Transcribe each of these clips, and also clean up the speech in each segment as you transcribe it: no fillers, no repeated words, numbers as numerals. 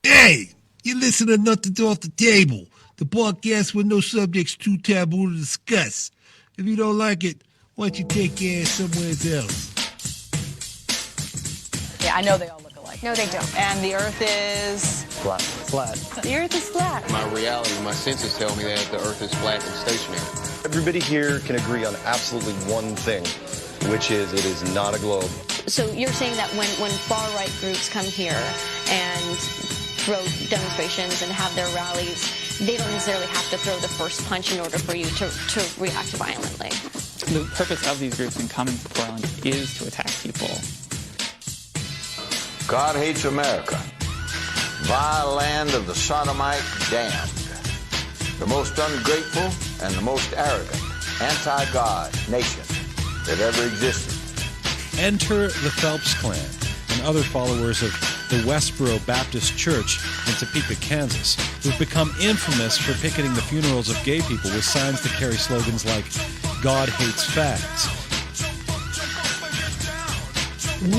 Hey, you listen to Nothing's Off the Table, the podcast with no subjects too taboo to discuss. If you don't like it, why don't you take your ass somewhere else? Yeah, I know they all look alike. No, they don't. And the Earth is flat. The Earth is flat. My reality, my senses tell me that the Earth is flat and stationary. Everybody here can agree on absolutely one thing, which is it is not a globe. So you're saying that when far-right groups come here and throw demonstrations and have their rallies, they don't necessarily have to throw the first punch in order for you to react violently? The purpose of these groups in coming to Portland is to attack people. God hates America, vile land of the sodomite damned, the most ungrateful and the most arrogant anti-God nation that ever existed. Enter the Phelps Clan and other followers of the Westboro Baptist Church in Topeka, Kansas, who've become infamous for picketing the funerals of gay people with signs that carry slogans like, God hates fags.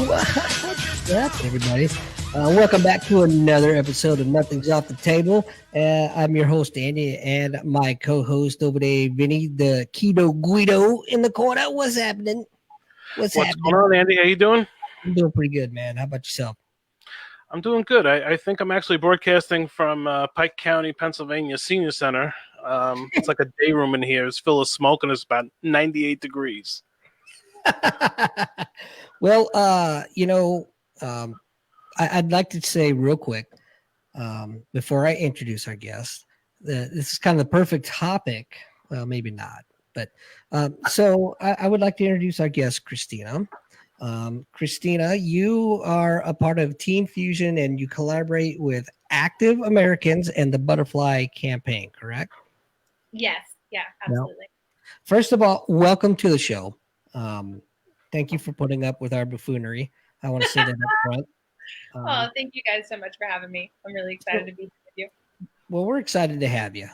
What's up, everybody? Welcome back to another episode of Nothing's Off the Table. I'm your host, Andy, and my co-host over there, Vinny, the Keto Guido in the corner. What's happening? What's happening? Going on, Andy? How you doing? I'm doing pretty good, man. How about yourself? I'm doing good. I think I'm actually broadcasting from Pike County, Pennsylvania Senior Center. It's like a day room in here. It's full of smoke, and it's about 98 degrees. Well, I'd like to say real quick, before I introduce our guest, this is kind of the perfect topic. Well, maybe not, but so I would like to introduce our guest, Christina. Christina, you are a part of Team Fusion and you collaborate with Active Americans and the Butterfly Campaign, correct? Yes. Yeah, absolutely. Now, first of all, welcome to the show. Thank you for putting up with our buffoonery. I want to say that up front. Thank you guys so much for having me. I'm really excited to be here with you. Well, we're excited to have you.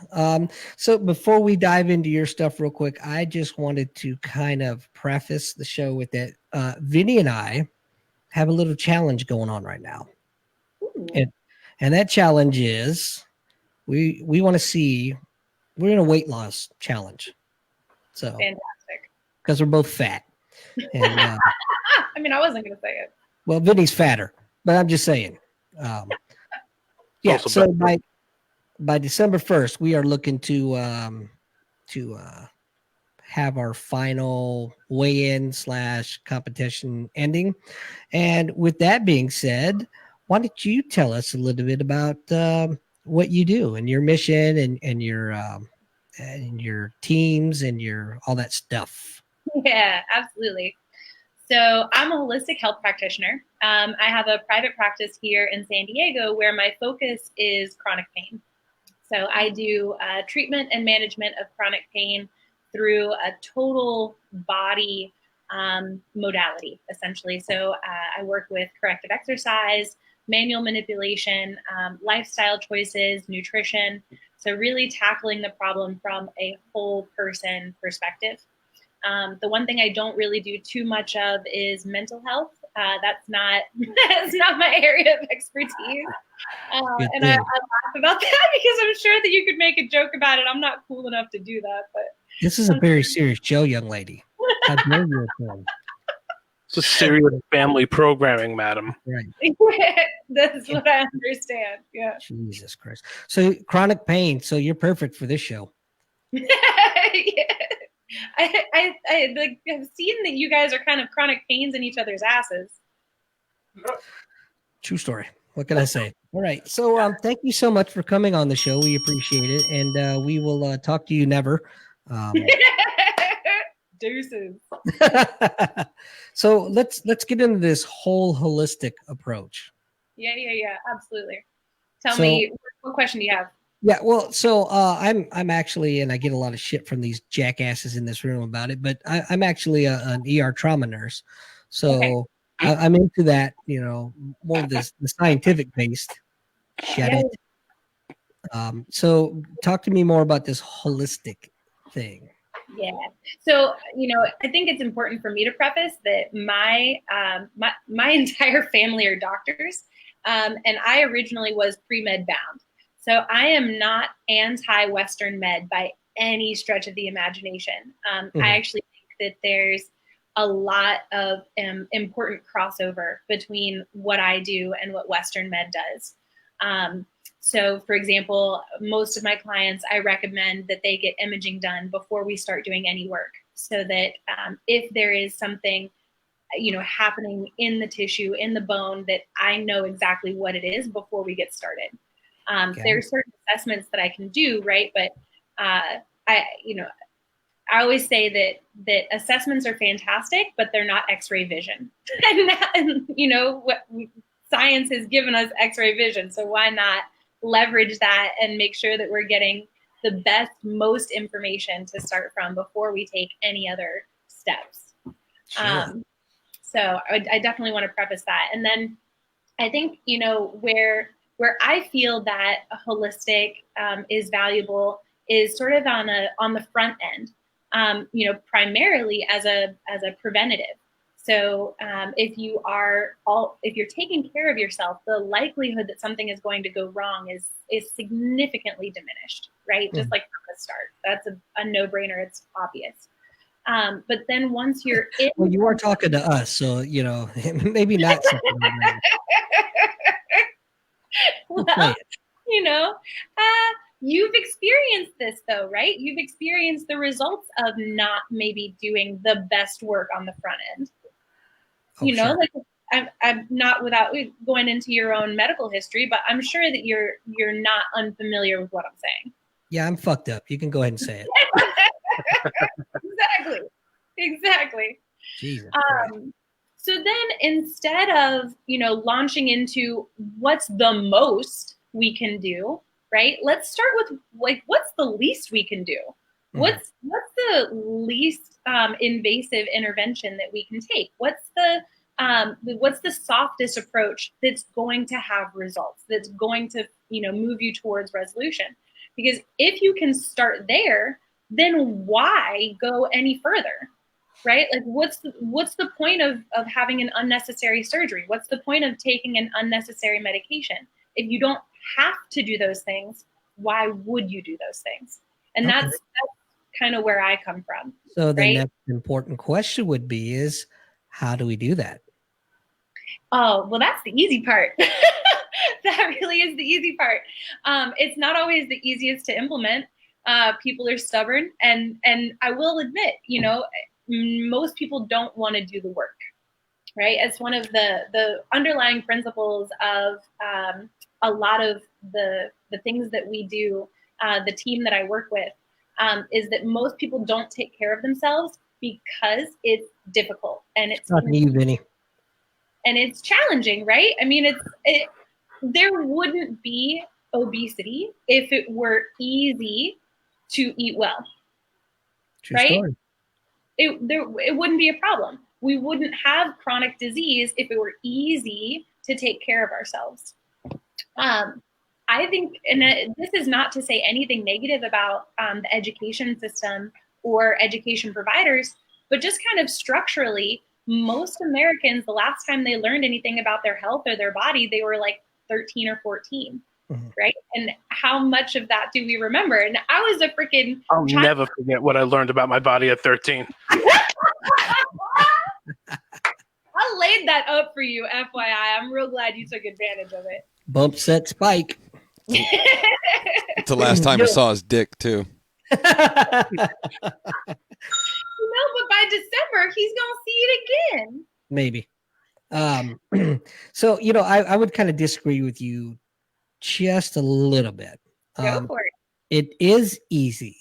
So before we dive into your stuff real quick, I just wanted to kind of preface the show with that. Vinny and I have a little challenge going on right now. And that challenge is we want to see, we're in a weight loss challenge. So fantastic. Because we're both fat. And, I mean, I wasn't going to say it. Well, Vinny's fatter, but I'm just saying. Yeah, so by December 1st, we are looking to have our final weigh-in / competition ending. And with that being said, why don't you tell us a little bit about what you do and your mission and your teams and your all that stuff? Yeah, absolutely. So I'm a holistic health practitioner. I have a private practice here in San Diego where my focus is chronic pain. So I do treatment and management of chronic pain through a total body modality, essentially. So I work with corrective exercise, manual manipulation, lifestyle choices, nutrition. So really tackling the problem from a whole person perspective. The one thing I don't really do too much of is mental health. That's not my area of expertise. And I laugh about that because I'm sure that you could make a joke about it. I'm not cool enough to do that. But this is a very serious show, young lady. How dare you? It's a serious family programming, madam. Right. That's what I understand. Yeah. Jesus Christ. So chronic pain. So you're perfect for this show. Yeah. I have seen that you guys are kind of chronic pains in each other's asses. True story. What can I say? All right. So thank you so much for coming on the show. We appreciate it. And we will talk to you never. Deuces. So let's get into this whole holistic approach. Yeah. Absolutely. Tell me, what question do you have? Yeah, well, so I'm actually, and I get a lot of shit from these jackasses in this room about it, but I'm actually an ER trauma nurse, so okay. I'm into that, more of the scientific based shit. So talk to me more about this holistic thing. Yeah. So, I think it's important for me to preface that my entire family are doctors. And I originally was pre-med bound. So I am not anti-Western med by any stretch of the imagination. I actually think that there's a lot of important crossover between what I do and what Western med does. So, for example, most of my clients, I recommend that they get imaging done before we start doing any work, so that if there is something, happening in the tissue, in the bone, that I know exactly what it is before we get started. There are certain assessments that I can do, right? But I always say that assessments are fantastic, but they're not X-ray vision. and what science has given us X-ray vision, so why not leverage that and make sure that we're getting the best, most information to start from before we take any other steps. Sure. So I definitely want to preface that. And then I think, where I feel that a holistic is valuable is sort of on the front end, primarily as a preventative. So if you're taking care of yourself, the likelihood that something is going to go wrong is significantly diminished, right? Just like from the start. That's a no-brainer. It's obvious. But then once you're in, well, you are talking to us, so maybe not something. Well, you've experienced this though, right? You've experienced the results of not maybe doing the best work on the front end. Sure. Like I'm not, without going into your own medical history, but I'm sure that you're not unfamiliar with what I'm saying. Yeah, I'm fucked up. You can go ahead and say it. Exactly. Jesus. So then instead of, launching into what's the most we can do, right? Let's start with what's the least we can do? What's the least invasive intervention that we can take? What's the softest approach that's going to have results, that's going to, move you towards resolution? Because if you can start there, then why go any further, right? Like what's the point of having an unnecessary surgery? What's the point of taking an unnecessary medication? If you don't have to do those things, why would you do those things? And that's kind of where I come from. So the next important question would be is, how do we do that? Oh, well, that's the easy part. That really is the easy part. It's not always the easiest to implement. People are stubborn, and I will admit, most people don't want to do the work, right? It's one of the underlying principles of a lot of the things that we do, the team that I work with, is that most people don't take care of themselves because it's difficult and it's not you, Vinny. And it's challenging, right? I mean, there wouldn't be obesity if it were easy to eat well. True right? Story. It wouldn't be a problem. We wouldn't have chronic disease if it were easy to take care of ourselves. I think, and this is not to say anything negative about the education system or education providers, but just kind of structurally, most Americans, the last time they learned anything about their health or their body, they were like 13 or 14. Right? And how much of that do we remember? And I was a freaking I'll never forget what I learned about my body at 13. I laid that up for you, FYI. I'm real glad you took advantage of it. Bump, set, spike. It's the last time I saw his dick, too. But by December, he's going to see it again. Maybe. So, I would kind of disagree with you just a little bit. Go for it. It is easy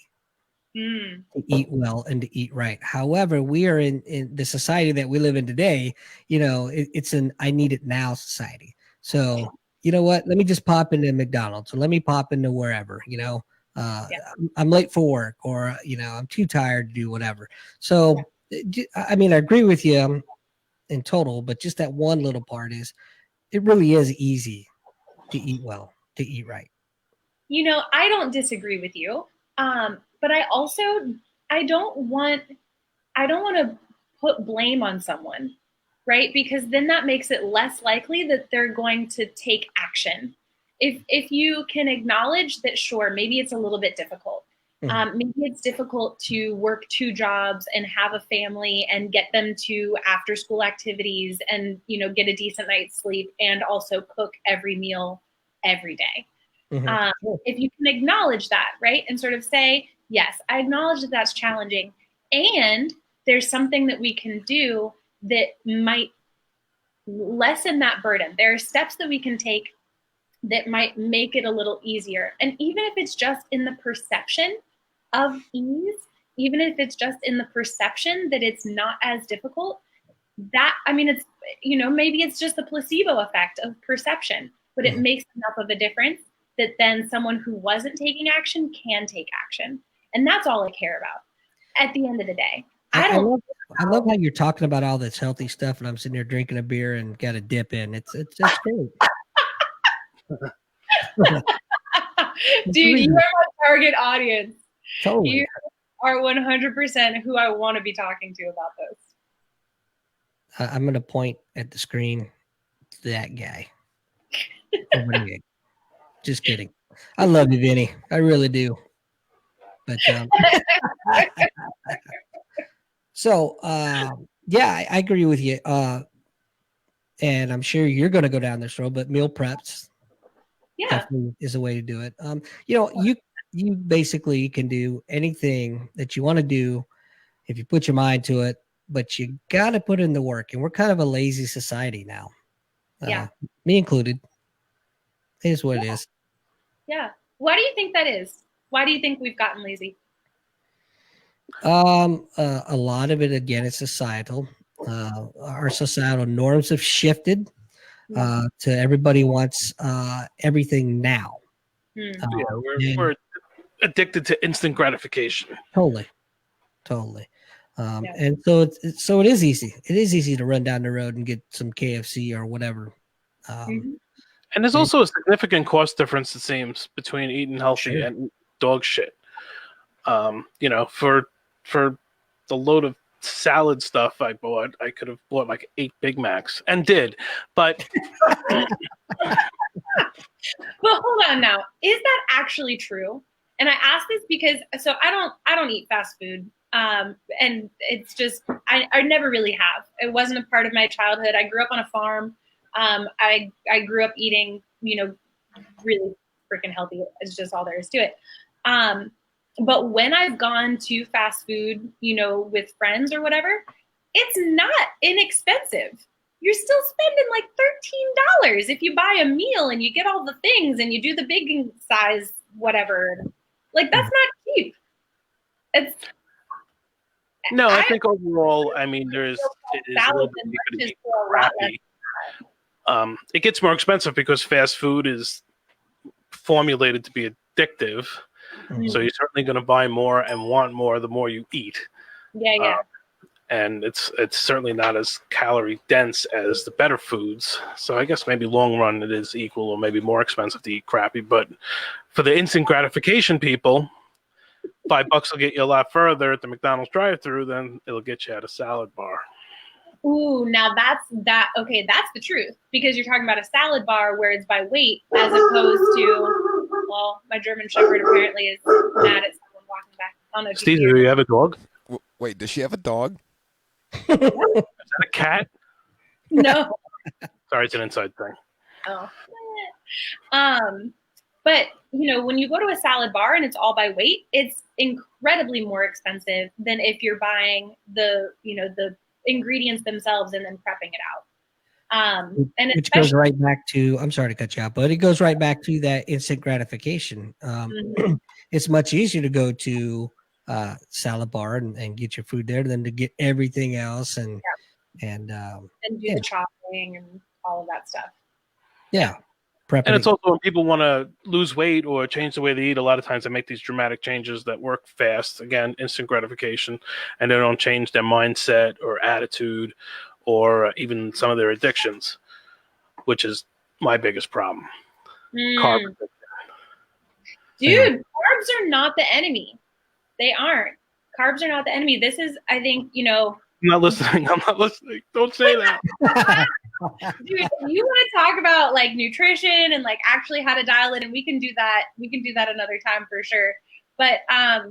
to eat well and to eat right. However, we are in the society that we live in today, it's an I need it now society. So, you know what? Let me just pop into McDonald's or let me pop into wherever, I'm late for work or, I'm too tired to do whatever. So, I mean, I agree with you in total, but just that one little part is it really is easy to eat well, to eat right. I don't disagree with you. But I don't want to put blame on someone, right? Because then that makes it less likely that they're going to take action. If you can acknowledge that, sure, maybe it's a little bit difficult. Maybe it's difficult to work 2 jobs and have a family and get them to after school activities and, get a decent night's sleep and also cook every meal every day. If you can acknowledge that, right, and sort of say, yes, I acknowledge that that's challenging, and there's something that we can do that might lessen that burden. There are steps that we can take that might make it a little easier. And even if it's just in the perception of ease, even if it's just in the perception that it's not as difficult, it's, maybe it's just the placebo effect of perception, but it makes enough of a difference that then someone who wasn't taking action can take action. And that's all I care about at the end of the day. I love how you're talking about all this healthy stuff, and I'm sitting there drinking a beer and got a dip in. It's just great. Dude, you are my target audience. Totally. You are 100% who I want to be talking to about this. I'm going to point at the screen to that guy. Over to you. Just kidding. I love you, Vinny. I really do. But so yeah, I agree with you. And I'm sure you're going to go down this road, but meal preps definitely is a way to do it. You basically can do anything that you want to do if you put your mind to it, but you got to put in the work. And we're kind of a lazy society now. Me included. It is what it is. Yeah. Why do you think that is? Why do you think we've gotten lazy? A lot of it, again, is societal. Our societal norms have shifted to everybody wants everything now. We're addicted to instant gratification. Totally. And so it is easy. It is easy to run down the road and get some KFC or whatever. And there's also a significant cost difference, it seems, between eating healthy and dog shit. For the load of salad stuff I bought, I could have bought like 8 Big Macs and did, but hold on now. Is that actually true? And I ask this because I don't eat fast food. And it's just I never really have. It wasn't a part of my childhood. I grew up on a farm. I grew up eating, really freaking healthy. It's just all there is to it. But when I've gone to fast food, with friends or whatever, it's not inexpensive. You're still spending like $13 if you buy a meal and you get all the things and you do the big size, whatever. Like, that's not cheap. I think overall, it is a little bit crappy. It gets more expensive because fast food is formulated to be addictive. So you're certainly going to buy more and want more the more you eat. And it's certainly not as calorie dense as the better foods. So I guess maybe long run it is equal or maybe more expensive to eat crappy. But for the instant gratification people, $5 will get you a lot further at the McDonald's drive-thru than it'll get you at a salad bar. Ooh, now that's the truth, because you're talking about a salad bar where it's by weight as opposed to, well, my German Shepherd apparently is mad at someone walking back. I don't know if Steve, do you have a dog? Wait, does she have a dog? Is that a cat? No. Sorry, it's an inside thing. Oh. But, when you go to a salad bar and it's all by weight, it's incredibly more expensive than if you're buying the ingredients themselves and then prepping it out. And which goes right back to, I'm sorry to cut you out, but it goes right back to that instant gratification. It's much easier to go to salad bar and get your food there than to get everything else and do the chopping and all of that stuff. And it's also when people want to lose weight or change the way they eat, a lot of times they make these dramatic changes that work fast. Again, instant gratification, and they don't change their mindset or attitude or even some of their addictions, which is my biggest problem. Carb addiction. Dude, carbs are not the enemy. They aren't. Carbs are not the enemy. This is, I think, not listening. I'm not listening. Don't say that. Dude, if you want to talk about like nutrition and like actually how to dial it, and we can do that. We can do that another time for sure. But I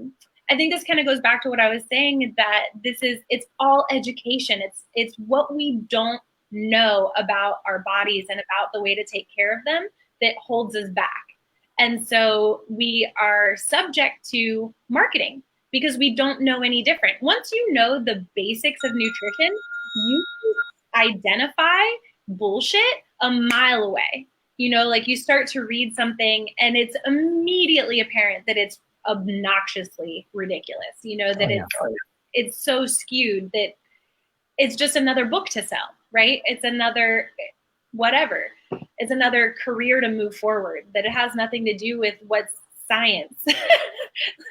think this kind of goes back to what I was saying, that it's all education. It's what we don't know about our bodies and about the way to take care of them that holds us back. And so we are subject to marketing because we don't know any different. Once you know the basics of nutrition, you can identify bullshit a mile away. Like you start to read something and it's immediately apparent that it's obnoxiously ridiculous, that it's so skewed that it's just another book to sell, right? It's another whatever. It's another career to move forward, that it has nothing to do with what's science.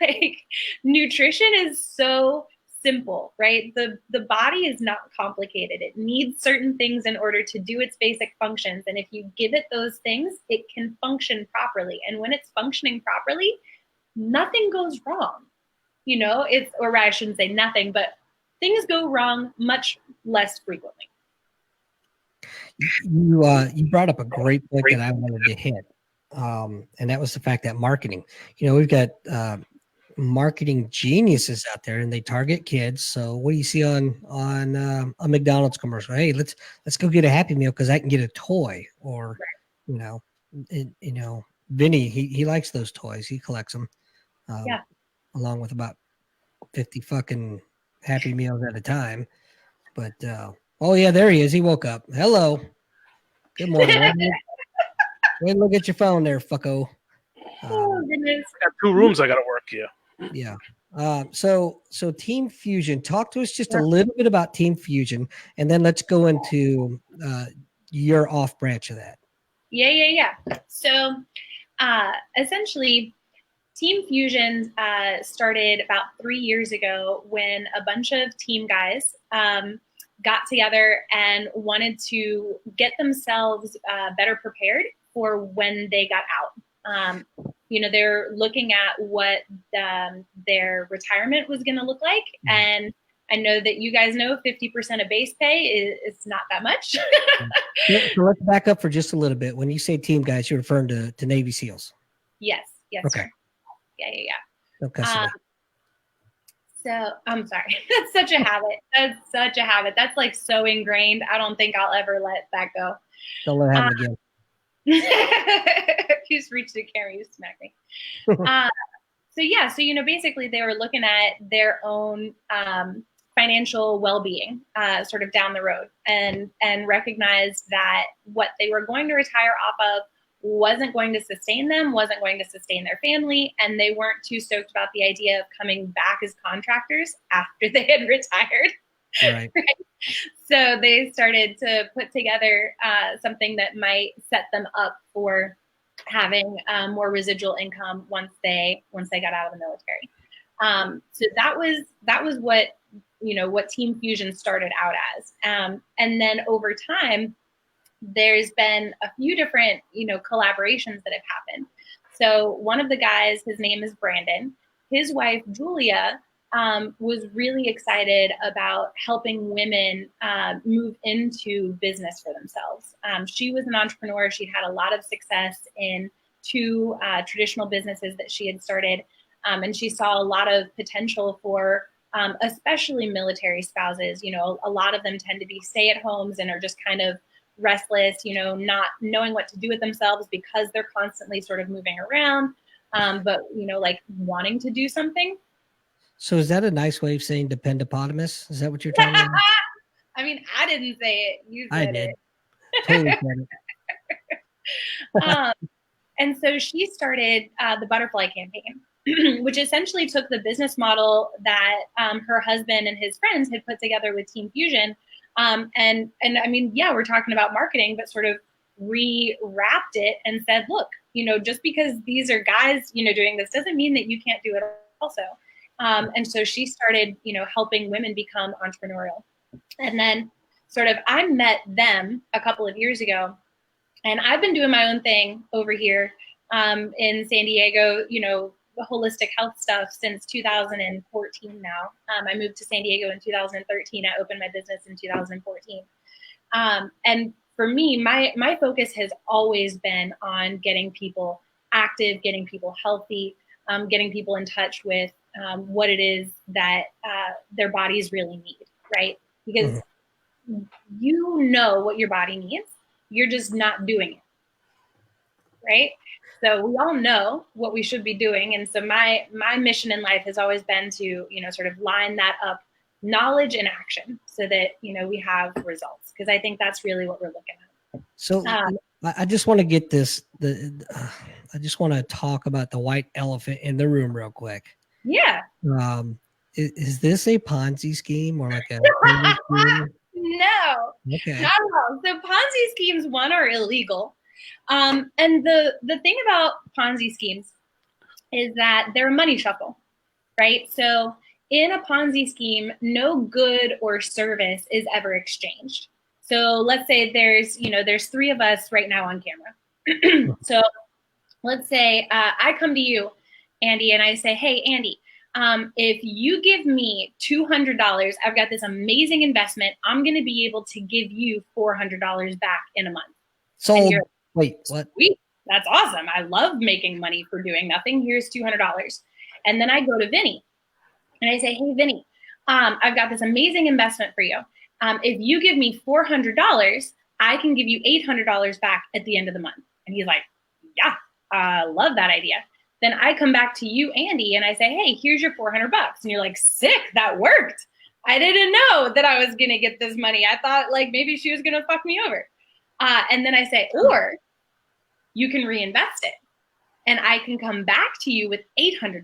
Like nutrition is so simple, right? The body is not complicated. It needs certain things in order to do its basic functions. And if you give it those things, it can function properly. And when it's functioning properly, nothing goes wrong. Or I shouldn't say nothing, but things go wrong much less frequently. You brought up a great point that I wanted to hit. And that was the fact that marketing, we've got marketing geniuses out there and they target kids. So what do you see on a McDonald's commercial? Hey, let's go get a Happy Meal because I can get a toy. Or, Vinny, he likes those toys. He collects them. Along with about 50 fucking Happy Meals at a time. But, oh yeah, there he is. He woke up. Hello. Good morning. Wait, look at your phone there, fucko. Oh, goodness. I got 2 rooms I got to work here. Yeah. So Team Fusion, talk to us just a little bit about Team Fusion, and then let's go into your off branch of that. Yeah. So essentially, Team Fusion started about 3 years ago when a bunch of team guys got together and wanted to get themselves better prepared for when they got out. They're looking at what their retirement was going to look like. And I know that you guys know 50% of base pay is not that much. So let's back up for just a little bit. When you say team guys, you're referring to Navy SEALs. Yes, okay. Sir. Yeah. Okay. So I'm sorry. That's such a habit. That's like so ingrained. I don't think I'll ever let that go. Don't let it happen again. You just reached the camera, you smacked me. So basically they were looking at their own financial well-being sort of down the road and recognized that what they were going to retire off of wasn't going to sustain them, wasn't going to sustain their family, and they weren't too stoked about the idea of coming back as contractors after they had retired. Right. So they started to put together something that might set them up for having more residual income once they got out of the military. So that was what Team Fusion started out as, and then over time, there's been a few different collaborations that have happened. So one of the guys, his name is Brandon. His wife Julia was really excited about helping women move into business for themselves. She was an entrepreneur. She'd had a lot of success in 2 traditional businesses that she had started. And she saw a lot of potential for especially military spouses. A lot of them tend to be stay-at-homes and are just kind of restless, not knowing what to do with themselves because they're constantly sort of moving around, but, like wanting to do something. So is that a nice way of saying dependopotamus? Is that what you're talking about? I mean, I didn't say it. You said it. Totally said it. And so she started the Butterfly Campaign, which essentially took the business model that her husband and his friends had put together with Team Fusion. And I mean, yeah, we're talking about marketing, but sort of rewrapped it and said, look, just because these are guys, doing this doesn't mean that you can't do it also. And so she started, helping women become entrepreneurial. And then sort of I met them a couple of years ago, and I've been doing my own thing over here in San Diego, holistic health stuff since 2014 now. I moved to San Diego in 2013. I opened my business in 2014. And for me, my focus has always been on getting people active, getting people healthy, getting people in touch with what it is that their bodies really need, right? Because you know what your body needs. You're just not doing it, right? So we all know what we should be doing. And so my mission in life has always been to, you know, sort of line that up, knowledge and action, so that, you know, we have results. Because I think that's really what we're looking at. So I just want to get this, I just want to talk about the white elephant in the room real quick. Yeah. Is this a Ponzi scheme or like a No, okay. Not at all. So Ponzi schemes, one, are illegal. And the thing about Ponzi schemes is that they're a money shuffle, right? So in a Ponzi scheme, no good or service is ever exchanged. So let's say there's three of us right now on camera. So let's say I come to you, Andy, and I say, hey, Andy, if you give me $200, I've got this amazing investment. I'm going to be able to give you $400 back in a month. So wait, what? Sweet. That's awesome. I love making money for doing nothing. Here's $200. And then I go to Vinny and I say, hey, Vinny, I've got this amazing investment for you. If you give me $400, I can give you $800 back at the end of the month. And he's like, yeah, I love that idea. Then I come back to you, Andy, and I say, hey, here's your $400. And you're like, sick, that worked. I didn't know that I was going to get this money. I thought like maybe she was going to fuck me over. And then I say, or you can reinvest it. And I can come back to you with $800. And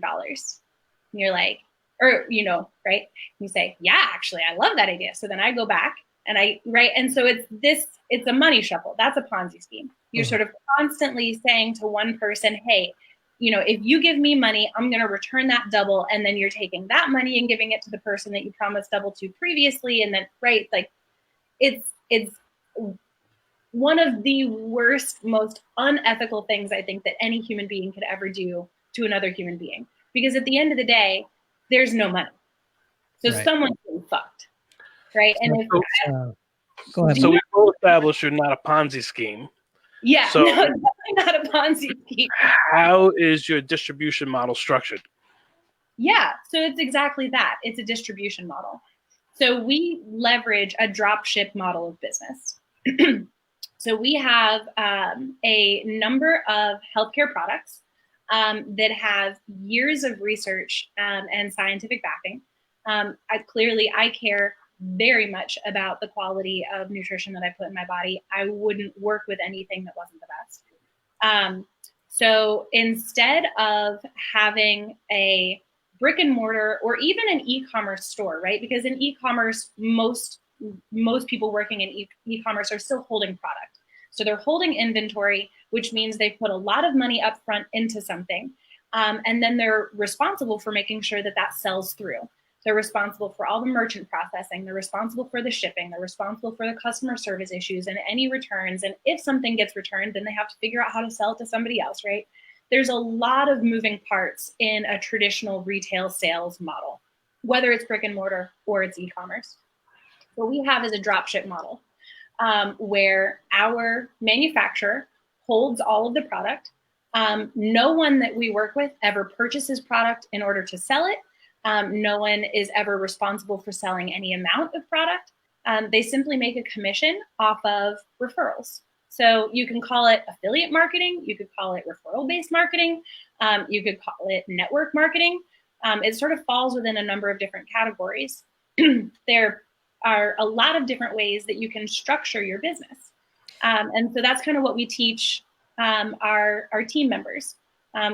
you're like, or, you know, right? And you say, yeah, actually, I love that idea. So then I go back and right. And so it's a money shuffle. That's a Ponzi scheme. You're sort of constantly saying to one person, hey, you know, if you give me money, I'm going to return that double. And then you're taking that money and giving it to the person that you promised double to previously. And then, right, like it's one of the worst, most unethical things I think that any human being could ever do to another human being. Because at the end of the day, there's no money. So someone's getting fucked, right? And go ahead. So we both established you're not a Ponzi scheme. Yeah, so no, definitely not a Ponzi scheme. How is your distribution model structured? Yeah, so it's exactly that. It's a distribution model. So we leverage a drop ship model of business. So we have a number of healthcare products that have years of research and scientific backing. I care very much about the quality of nutrition that I put in my body. I wouldn't work with anything that wasn't the best. So instead of having a brick and mortar or even an e-commerce store, right? Because in e-commerce, most people working in e-commerce are still holding product. So they're holding inventory, which means they put a lot of money up front into something. And then they're responsible for making sure that that sells through. They're responsible for all the merchant processing. They're responsible for the shipping. They're responsible for the customer service issues and any returns. And if something gets returned, then they have to figure out how to sell it to somebody else, right? There's a lot of moving parts in a traditional retail sales model, whether it's brick and mortar or it's e-commerce. What we have is a dropship model where our manufacturer holds all of the product. No one that we work with ever purchases product in order to sell it. No one is ever responsible for selling any amount of product. They simply make a commission off of referrals. So you can call it affiliate marketing. You could call it referral-based marketing. You could call it network marketing. It sort of falls within a number of different categories. There are a lot of different ways that you can structure your business. And so that's kind of what we teach our team members.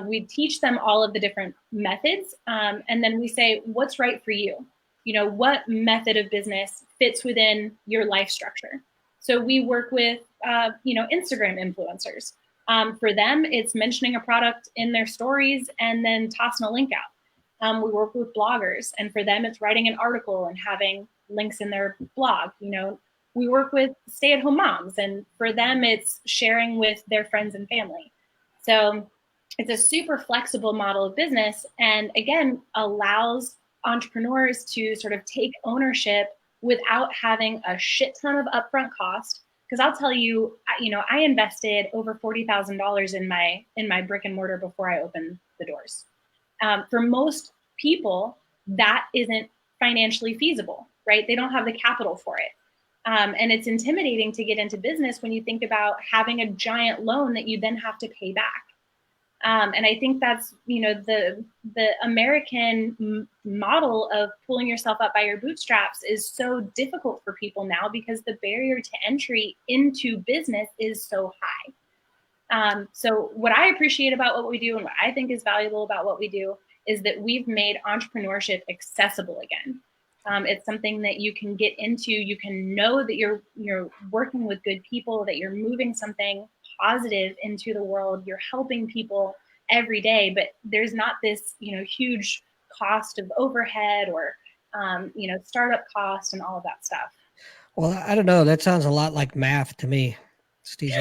We teach them all of the different methods, and then we say, what's right for you? You know, what method of business fits within your life structure? So we work with, Instagram influencers. For them, it's mentioning a product in their stories and then tossing a link out. We work with bloggers, and for them, it's writing an article and having links in their blog. You know, we work with stay-at-home moms, and for them, it's sharing with their friends and family. So it's a super flexible model of business, and again, allows entrepreneurs to sort of take ownership without having a shit ton of upfront cost. Because I'll tell you, I invested over $40,000 in my brick and mortar before I opened the doors. For most people, that isn't financially feasible, right? They don't have the capital for it. And it's intimidating to get into business when you think about having a giant loan that you then have to pay back. And I think that's, the American model of pulling yourself up by your bootstraps is so difficult for people now because the barrier to entry into business is so high. So what I appreciate about what we do and what I think is valuable about what we do is that we've made entrepreneurship accessible again. It's something that you can get into. You can know that you're working with good people, that you're moving something positive into the world. You're helping people every day, but there's not this, huge cost of overhead or, startup cost and all of that stuff. Well, I don't know. That sounds a lot like math to me, Steve.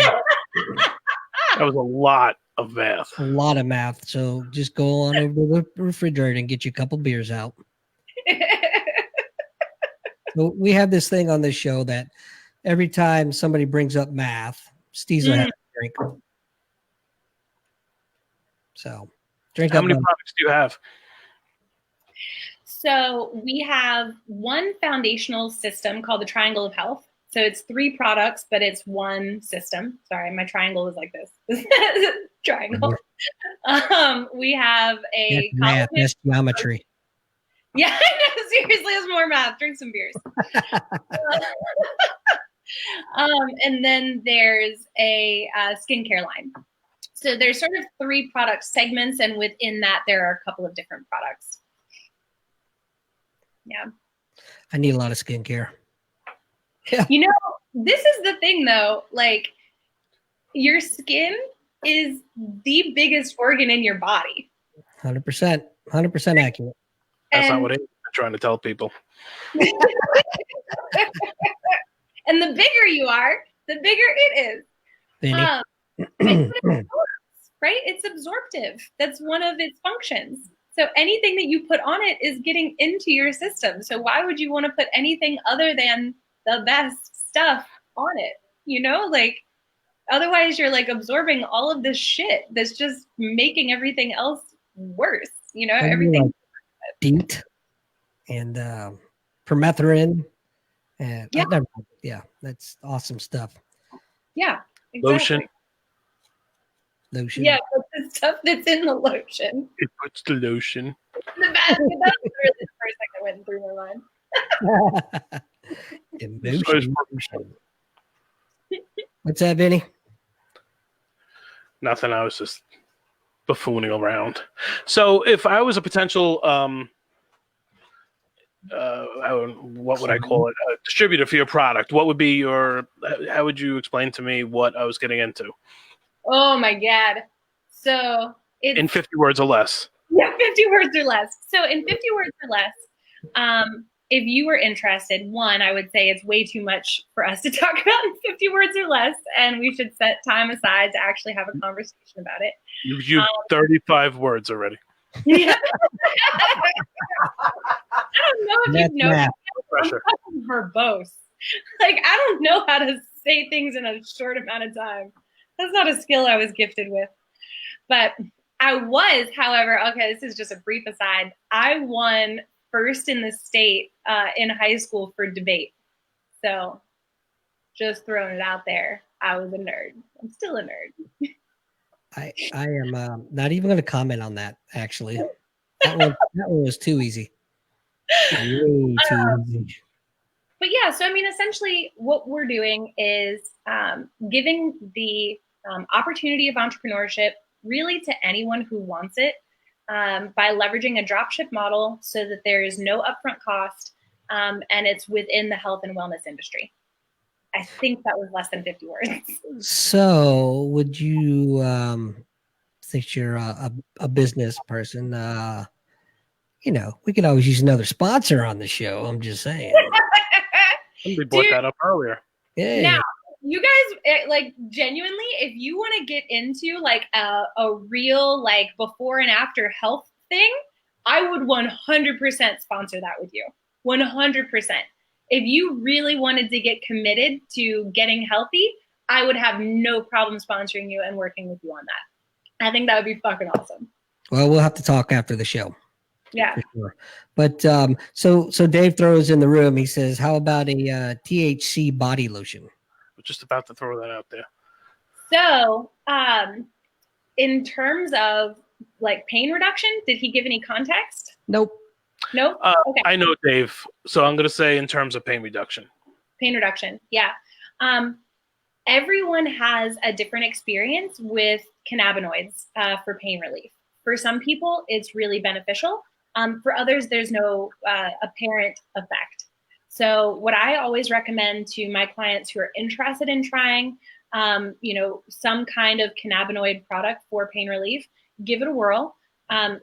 That was a lot of math. A lot of math. So just go on over to the refrigerator and get you a couple beers out. So we have this thing on this show that every time somebody brings up math, Steve's will have a drink. So drink. How many products do you have? So we have one foundational system called the Triangle of Health. So it's 3 products, but it's one system. Sorry, my triangle is like this. Triangle. We have a math, that's geometry. Yeah, I know. Seriously, it's more math. Drink some beers. And then there's a skincare line. So there's sort of 3 product segments, and within that, there are a couple of different products. Yeah. I need a lot of skincare. Yeah. This is the thing, though. Like, your skin is the biggest organ in your body. 100%. 100% accurate. That's not what I'm trying to tell people. And the bigger you are, the bigger it is. Right? It's absorptive. That's one of its functions. So anything that you put on it is getting into your system. So why would you want to put anything other than the best stuff on it? Otherwise you're like absorbing all of this shit that's just making everything else worse. Everything. DEET and permethrin. And yeah, that's awesome stuff. Yeah. Exactly. Lotion. Yeah, but the stuff that's in the lotion. It puts the lotion. The basket. That was really the first thing that went through my mind. What's that, Vinny? Nothing. I was just buffooning around. So if I was a potential, what would I call it? A distributor for your product. What would be how would you explain to me what I was getting into? Oh my God. So it's in 50 words or less. Yeah, 50 words or less. So in 50 words or less, if you were interested, one, I would say it's way too much for us to talk about in 50 words or less, and we should set time aside to actually have a conversation about it. You've 35 words already. Yeah. I don't know if you know. I'm verbose. Like, I don't know how to say things in a short amount of time. That's not a skill I was gifted with. But I was, however, okay, this is just a brief aside. I won first in the state in high school for debate. So just throwing it out there. I was a nerd. I'm still a nerd. I am not even going to comment on that, actually. That one was too easy. Way too easy. But yeah, so I mean, essentially what we're doing is giving the opportunity of entrepreneurship really to anyone who wants it by leveraging a dropship model so that there is no upfront cost and it's within the health and wellness industry. I think that was less than 50 words. So would you, since you're a business person, we could always use another sponsor on the show. I'm just saying. We brought that up earlier. Yeah. Now, you guys, like, genuinely, if you want to get into like a real like before and after health thing, I would 100% sponsor that with you. 100%. If you really wanted to get committed to getting healthy, I would have no problem sponsoring you and working with you on that. I think that would be fucking awesome. Well, we'll have to talk after the show. Yeah. For sure. But so Dave throws in the room. He says, "How about a THC body lotion?" We're just about to throw that out there. So, in terms of like pain reduction, did he give any context? Nope. Nope. Okay. I know Dave, so I'm going to say in terms of pain reduction. Pain reduction, yeah. Everyone has a different experience with cannabinoids for pain relief. For some people, it's really beneficial. For others, there's no apparent effect. So what I always recommend to my clients who are interested in trying, some kind of cannabinoid product for pain relief, give it a whirl,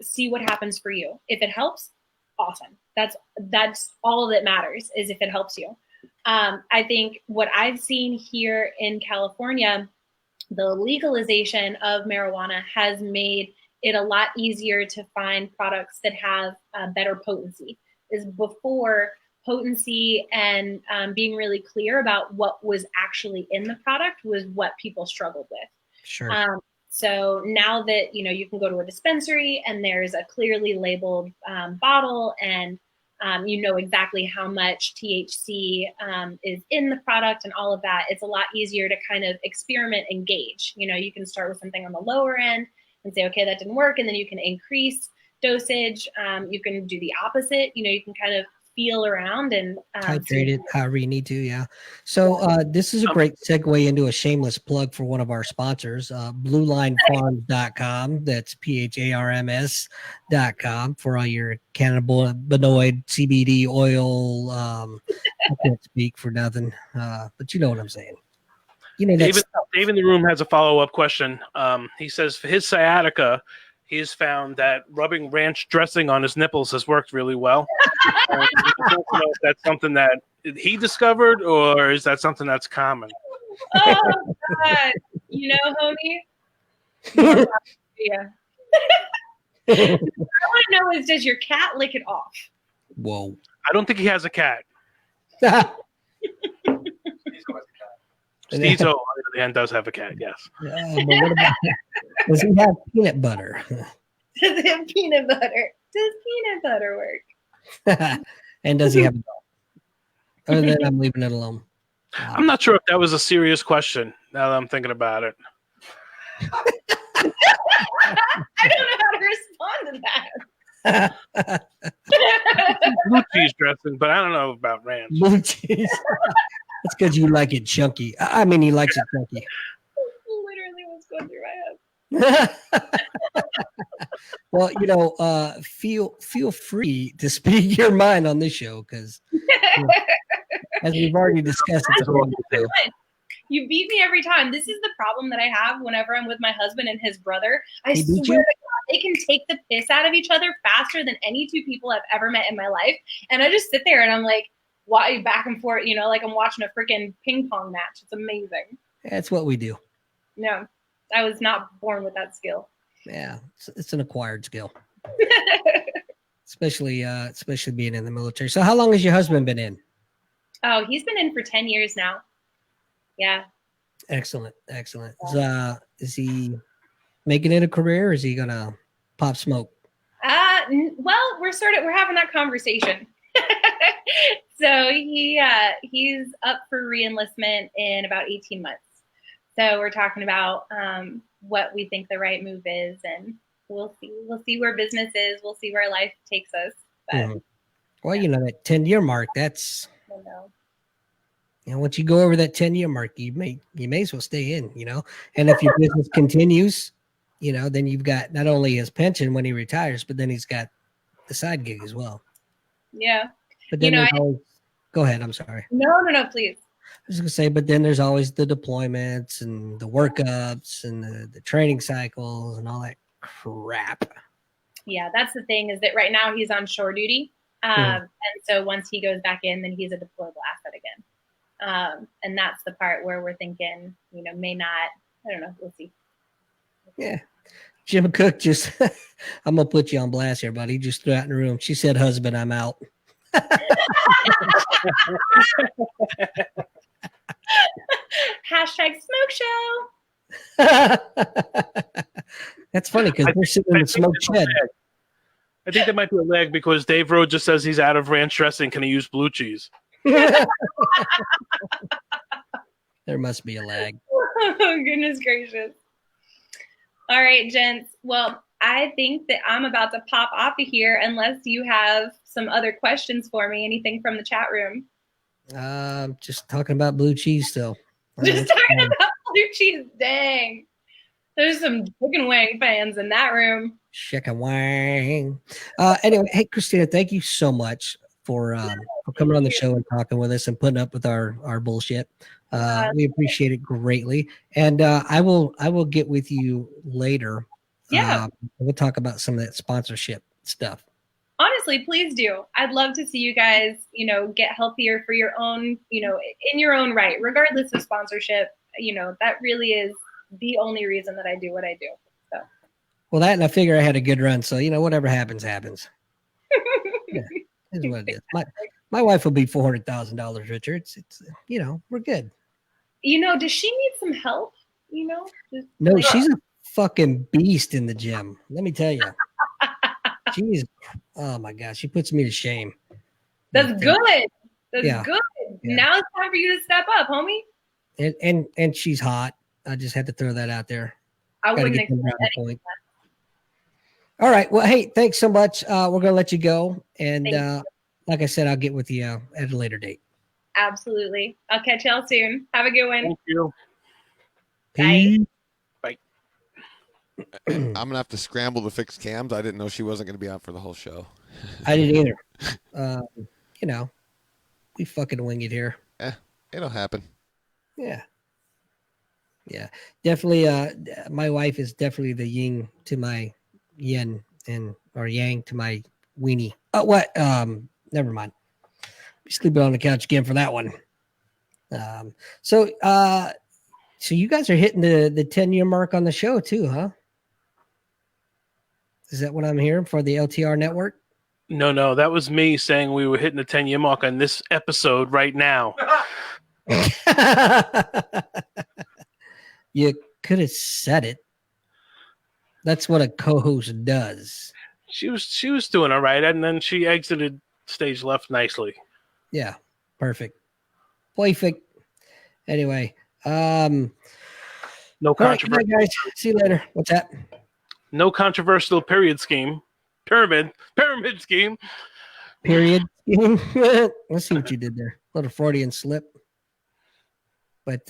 see what happens for you. If it helps, awesome. That's all that matters, is if it helps you. I think what I've seen here in California, the legalization of marijuana has made it a lot easier to find products that have better potency. Is before, potency and being really clear about what was actually in the product was what people struggled with. Sure. So now that you can go to a dispensary and there's a clearly labeled bottle, and you know exactly how much THC is in the product and all of that, it's a lot easier to kind of experiment and gauge. You can start with something on the lower end and say, okay, that didn't work, and then you can increase dosage. You can do the opposite. You can kind of feel around and titrate it however you need to. Yeah. So this is a great segue into a shameless plug for one of our sponsors, bluelinefarms.com. That's PHARMS.com for all your cannabinoid CBD oil. I can't speak for nothing, but you know what I'm saying. Dave in the room has a follow-up question. He says for his sciatica, he's found that rubbing ranch dressing on his nipples has worked really well. I don't know if that's something that he discovered, or is that something that's common? Oh, God. Homie? Yeah. What I want to know is, does your cat lick it off? Whoa. I don't think he has a cat. Steve, on the other hand, does have a cat, yes. But what about, does he have peanut butter? Does he have peanut butter? Does peanut butter work? And does he have a dog? Other than I'm leaving it alone. I'm not sure if that was a serious question, now that I'm thinking about it. I don't know how to respond to that. Blue cheese dressing, but I don't know about ranch. Blue cheese. That's because you like it chunky. I mean, he likes it chunky. Literally what's going through my head. Well, feel free to speak your mind on this show, because as we've already discussed, you beat me every time. This is the problem that I have whenever I'm with my husband and his brother. I He beat swear you? to God, they can take the piss out of each other faster than any two people I've ever met in my life. And I just sit there and I'm like, why, back and forth, like I'm watching a freaking ping pong match. It's amazing. That's what we do. No, I was not born with that skill. Yeah, it's an acquired skill, especially being in the military. So how long has your husband been in? Oh, he's been in for 10 years now. Yeah. Excellent. Is he making it a career, or is he gonna pop smoke? Well, we're having that conversation. So he's up for re-enlistment in about 18 months. So we're talking about what we think the right move is, and we'll see where business is. We'll see where life takes us. But Well, that 10-year mark, that's, I don't know. Once you go over that 10-year mark, you may as well stay in, and if your business continues, then you've got not only his pension when he retires, but then he's got the side gig as well. Yeah. But then go ahead. I'm sorry. No, please. I was gonna say, but then there's always the deployments and the workups and the training cycles and all that crap. Yeah, that's the thing, is that right now he's on shore duty. And so once he goes back in, then he's a deployable asset again. And that's the part where we're thinking, may not, I don't know, we'll see. Yeah. Jim Cook just, I'm going to put you on blast here, buddy. He just threw out in the room. She said, husband, I'm out. Hashtag smoke show. That's funny because we're sitting in the smoke shed. I think there might be a lag because Dave Rowe just says he's out of ranch dressing. Can he use blue cheese? There must be a lag. Oh, goodness gracious. All right, gents. Well, I think that I'm about to pop off of here unless you have some other questions for me. Anything from the chat room? Just talking about blue cheese still. Just talking about blue cheese. Dang. There's some chicken wing fans in that room. Chicken wing. Anyway, hey, Christina, thank you so much for coming on the show and talking with us and putting up with our bullshit. We appreciate it greatly. And I will get with you later. Yeah. We'll talk about some of that sponsorship stuff. Honestly, please do. I'd love to see you guys, get healthier for your own, in your own right, regardless of sponsorship. That really is the only reason that I do what I do. So. Well, that, and I figure I had a good run. So, whatever happens, happens. Yeah, is what it is. My wife will be $400,000 richer. It's we're good. Does she need some help? No, she's a fucking beast in the gym. Let me tell you. Oh my gosh, she puts me to shame. That's good. That's good. Yeah. Now it's time for you to step up, homie. And she's hot. I just had to throw that out there. I wouldn't expect anything. All right. Well, hey, thanks so much. We're gonna let you go, and like I said, I'll get with you at a later date. Absolutely. I'll catch y'all soon. Have a good one. Thank you. Bye. Bye. I'm gonna have to scramble to fix cams. I didn't know she wasn't gonna be out for the whole show. I didn't either. We fucking wing it here. Yeah, it'll happen. Yeah. Definitely. My wife is definitely the yin to my yin, or yang to my weenie. Oh, what? Never mind. Be sleeping on the couch again for that one. So you guys are hitting the 10-year mark on the show too, huh? Is that what I'm hearing for the LTR network? No, that was me saying we were hitting the 10-year mark on this episode right now. You could have said it. That's what a co-host does. She was doing all right, and then she exited stage left nicely. Yeah, perfect. Anyway, no controversy. Right, guys. See you later. What's that? No controversial pyramid scheme. Pyramid scheme. Period. Let's see what you did there. A little Freudian slip. But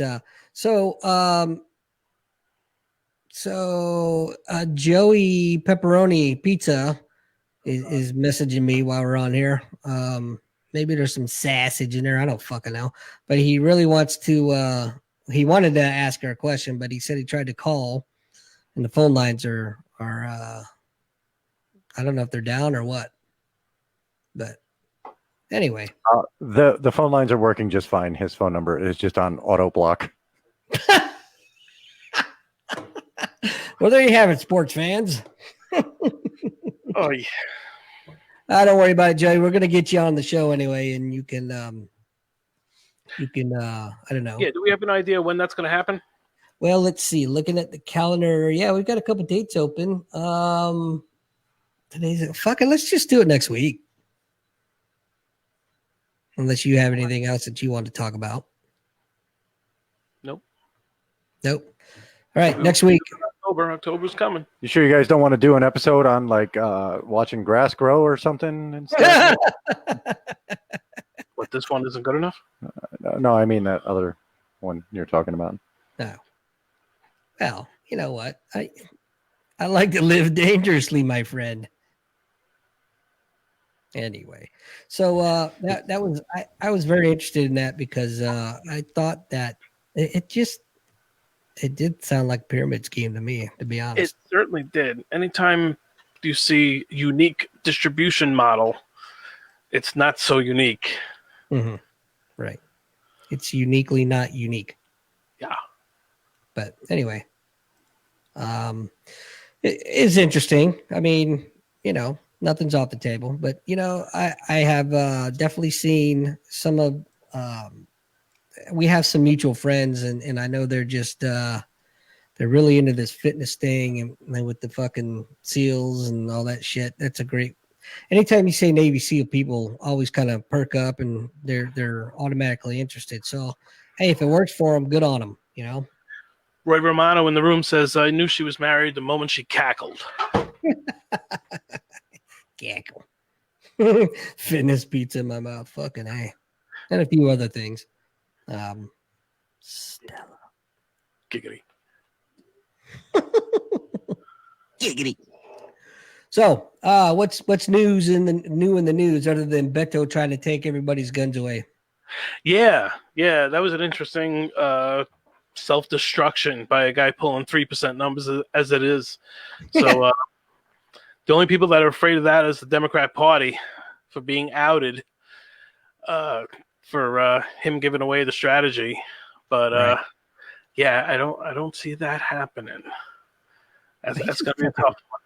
Joey Pepperoni Pizza is messaging me while we're on here. Maybe there's some sausage in there. I don't fucking know. But he really wants to he wanted to ask her a question, but he said he tried to call and the phone lines are I don't know if they're down or what. But anyway. The phone lines are working just fine. His phone number is just on auto block. Well, there you have it, sports fans. Oh, yeah. Don't worry about it, Joey. We're going to get you on the show anyway, and you can I don't know. Yeah, do we have an idea when that's going to happen? Well, let's see. Looking at the calendar, yeah, we've got a couple dates open. Let's just do it next week. Unless you have anything else that you want to talk about. Nope. All right, next week. October's coming. You sure you guys don't want to do an episode on like watching grass grow or something instead? What, this one isn't good enough? No, I mean that other one you're talking about. No. Well, you know what? I like to live dangerously, my friend. Anyway, so that was I was very interested in that because I thought that it did sound like a pyramid scheme to me, to be honest. It certainly did. Anytime you see unique distribution model, it's not so unique. Mm-hmm. Right. It's uniquely not unique. Yeah. But anyway, it is interesting. I mean, nothing's off the table, but I have definitely seen some of, we have some mutual friends, and I know they're just, they're really into this fitness thing, and with the fucking SEALs and all that shit. That's a great, anytime you say Navy SEAL, people always kind of perk up and they're automatically interested. So, hey, if it works for them, good on them, Roy Romano in the room says, I knew she was married the moment she cackled. Cackle. Fitness pizza in my mouth. Fucking A. And a few other things. Stella. Giggity. Giggity. So, what's new in the news other than Beto trying to take everybody's guns away? Yeah, that was an interesting self-destruction by a guy pulling 3% numbers as it is. So the only people that are afraid of that is the Democrat Party for being outed for him giving away the strategy. But right. Yeah, I don't see that happening. That's gonna be a tough one.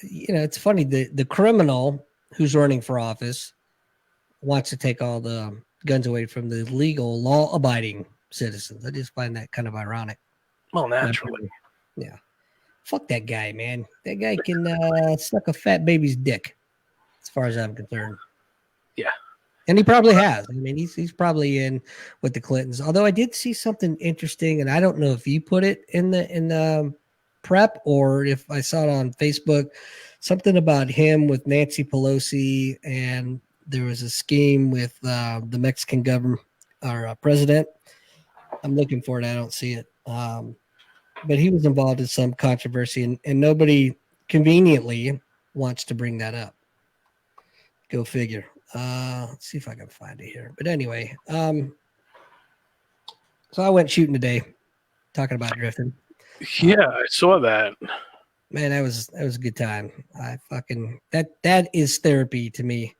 It's funny, the criminal who's running for office wants to take all the guns away from the legal, law-abiding citizens. I just find that kind of ironic. Well, naturally. Yeah. Fuck that guy, man. That guy can suck a fat baby's dick, as far as I'm concerned. Yeah. And he probably has. I mean, he's probably in with the Clintons. Although I did see something interesting, and I don't know if you put it in the prep or if I saw it on Facebook, something about him with Nancy Pelosi, and there was a scheme with the Mexican government or president. I'm looking for it. I don't see it. But he was involved in some controversy, and nobody conveniently wants to bring that up. Go figure. Let's see if I can find it here. But anyway, so I went shooting today, talking about drifting. Yeah, I saw that. Man, that was a good time. I fucking that is therapy to me.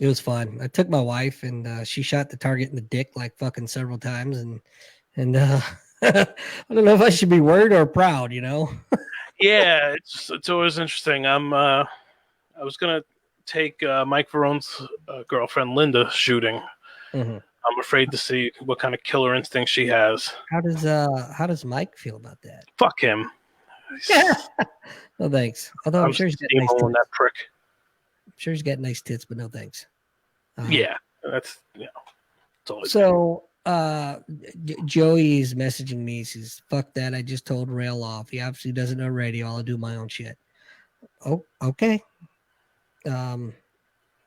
It was fun. I took my wife, and she shot the target in the dick like fucking several times, and I don't know if I should be worried or proud, Yeah, it's always interesting. I was gonna take Mike Verone's girlfriend Linda shooting. Mm-hmm. I'm afraid to see what kind of killer instinct she has. How does Mike feel about that? Fuck him. No thanks. Although I'm sure he's got nice tits. That prick. I'm sure he's got nice tits, but no thanks. Yeah, that's always so. Joey's messaging me. He says, "Fuck that! I just told Rail off. He obviously doesn't know radio. I'll do my own shit." Oh, okay.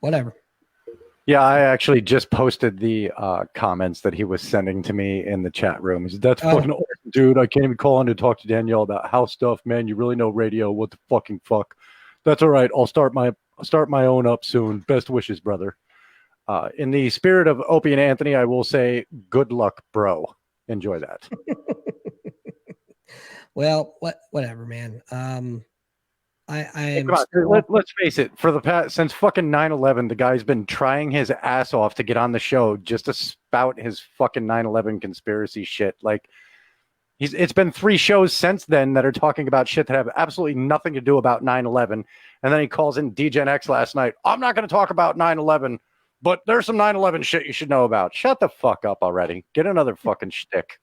Whatever. Yeah, I actually just posted the comments that he was sending to me in the chat room. He said, "That's fucking awesome, dude. I can't even call in to talk to Danielle about house stuff, man. You really know radio. What the fucking fuck? That's all right. I'll start my own up soon. Best wishes, brother." In the spirit of Opie and Anthony, I will say, good luck, bro. Enjoy that. Well, whatever, man. Let's face it. For the past since fucking 9/11, the guy's been trying his ass off to get on the show just to spout his fucking 9/11 conspiracy shit. Like, it's been 3 shows since then that are talking about shit that have absolutely nothing to do about 9/11, and then he calls in DGen X last night. I'm not going to talk about 9/11. But there's some 9/11 shit you should know about. Shut the fuck up already. Get another fucking shtick.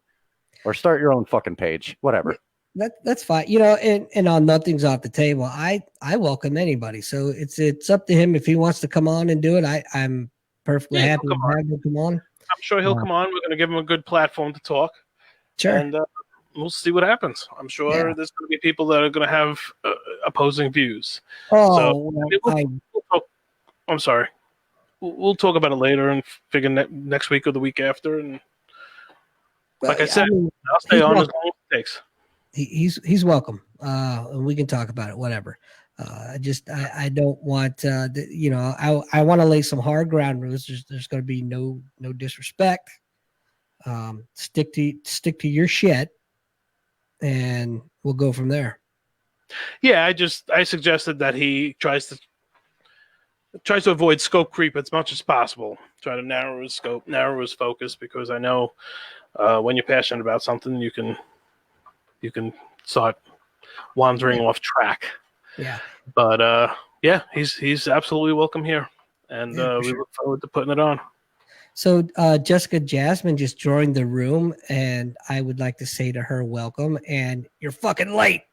Or start your own fucking page. Whatever. That's fine. And on Nothing's Off the Table, I welcome anybody. So it's up to him if he wants to come on and do it. I'm perfectly happy to have him come on. I'm sure he'll come on. We're going to give him a good platform to talk. Sure. And we'll see what happens. I'm sure there's going to be people that are going to have opposing views. Oh, so, I'm sorry. We'll talk about it later and figure next week or the week after. And like I said, I'll stay on as long as it takes. He's welcome. And we can talk about it, whatever. I don't want, I want to lay some hard ground rules. There's going to be no disrespect. Stick to your shit, and we'll go from there. Yeah, I suggested that he tries to tries to avoid scope creep as much as possible. Try to narrow his scope, narrow his focus, because I know when you're passionate about something, you can start wandering off track. Yeah. But yeah, he's absolutely welcome here, and we look forward to putting it on. So Jessica Jasmine just joined the room, and I would like to say to her, welcome, and you're fucking late.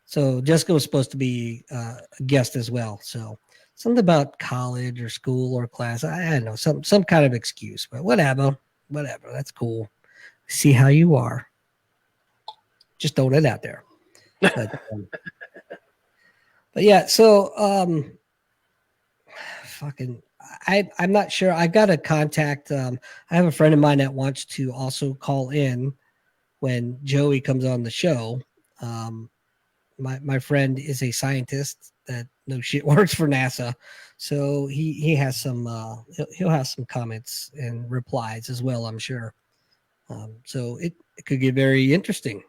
So Jessica was supposed to be a guest as well. So something about college or school or class. I don't know, some kind of excuse, but whatever. That's cool. See how you are. Just throwing it out there. But yeah, so fucking I'm not sure. I got to contact I have a friend of mine that wants to also call in when Joey comes on the show. My friend is a scientist that no shit works for NASA, so he has some he'll have some comments and replies as well, I'm sure. So it could get very interesting.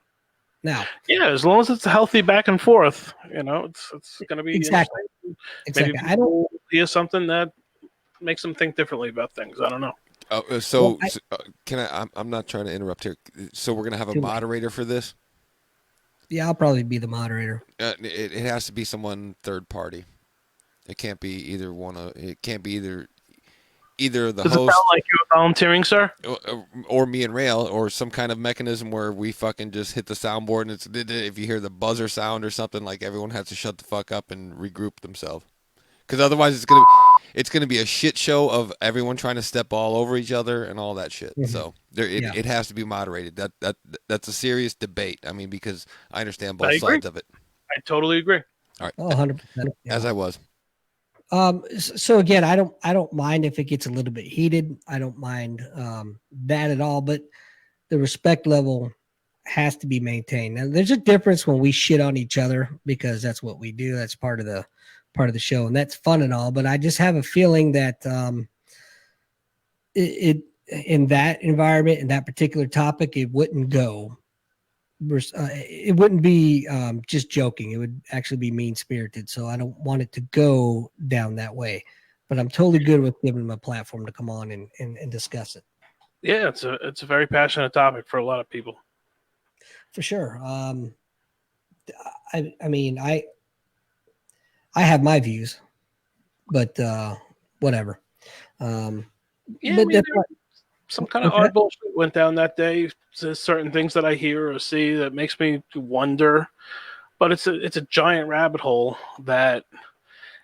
Now, yeah, as long as it's a healthy back and forth, it's going to be exactly. Maybe people hear something that makes them think differently about things. I don't know. Can I? I'm not trying to interrupt here. So we're going to have a moderator for this. Yeah, I'll probably be the moderator. It has to be someone third party. It can't be either one of. It can't be either the Does host. It sound like you're volunteering, sir? Or me and Rail, or some kind of mechanism where we fucking just hit the soundboard, and it's if you hear the buzzer sound or something, like everyone has to shut the fuck up and regroup themselves. Because otherwise, it's gonna be a shit show of everyone trying to step all over each other and all that shit. Mm-hmm. So it has to be moderated. That's a serious debate. I mean, because I understand both sides of it. I totally agree. All right. 100%. As I was. So again, I don't mind if it gets a little bit heated. I don't mind that at all, but the respect level has to be maintained. Now, there's a difference when we shit on each other, because that's what we do. That's part of the show, and that's fun and all. But I just have a feeling that it in that environment, in that particular topic, it wouldn't go. It wouldn't be just joking. It would actually be mean-spirited. So I don't want it to go down that way. But I'm totally good with giving them a platform to come on and discuss it. Yeah, it's a very passionate topic for a lot of people. For sure. I mean, I have my views, but whatever. Yeah, but some kind of oddball shit went down that day. There's certain things that I hear or see that makes me wonder, but it's a giant rabbit hole that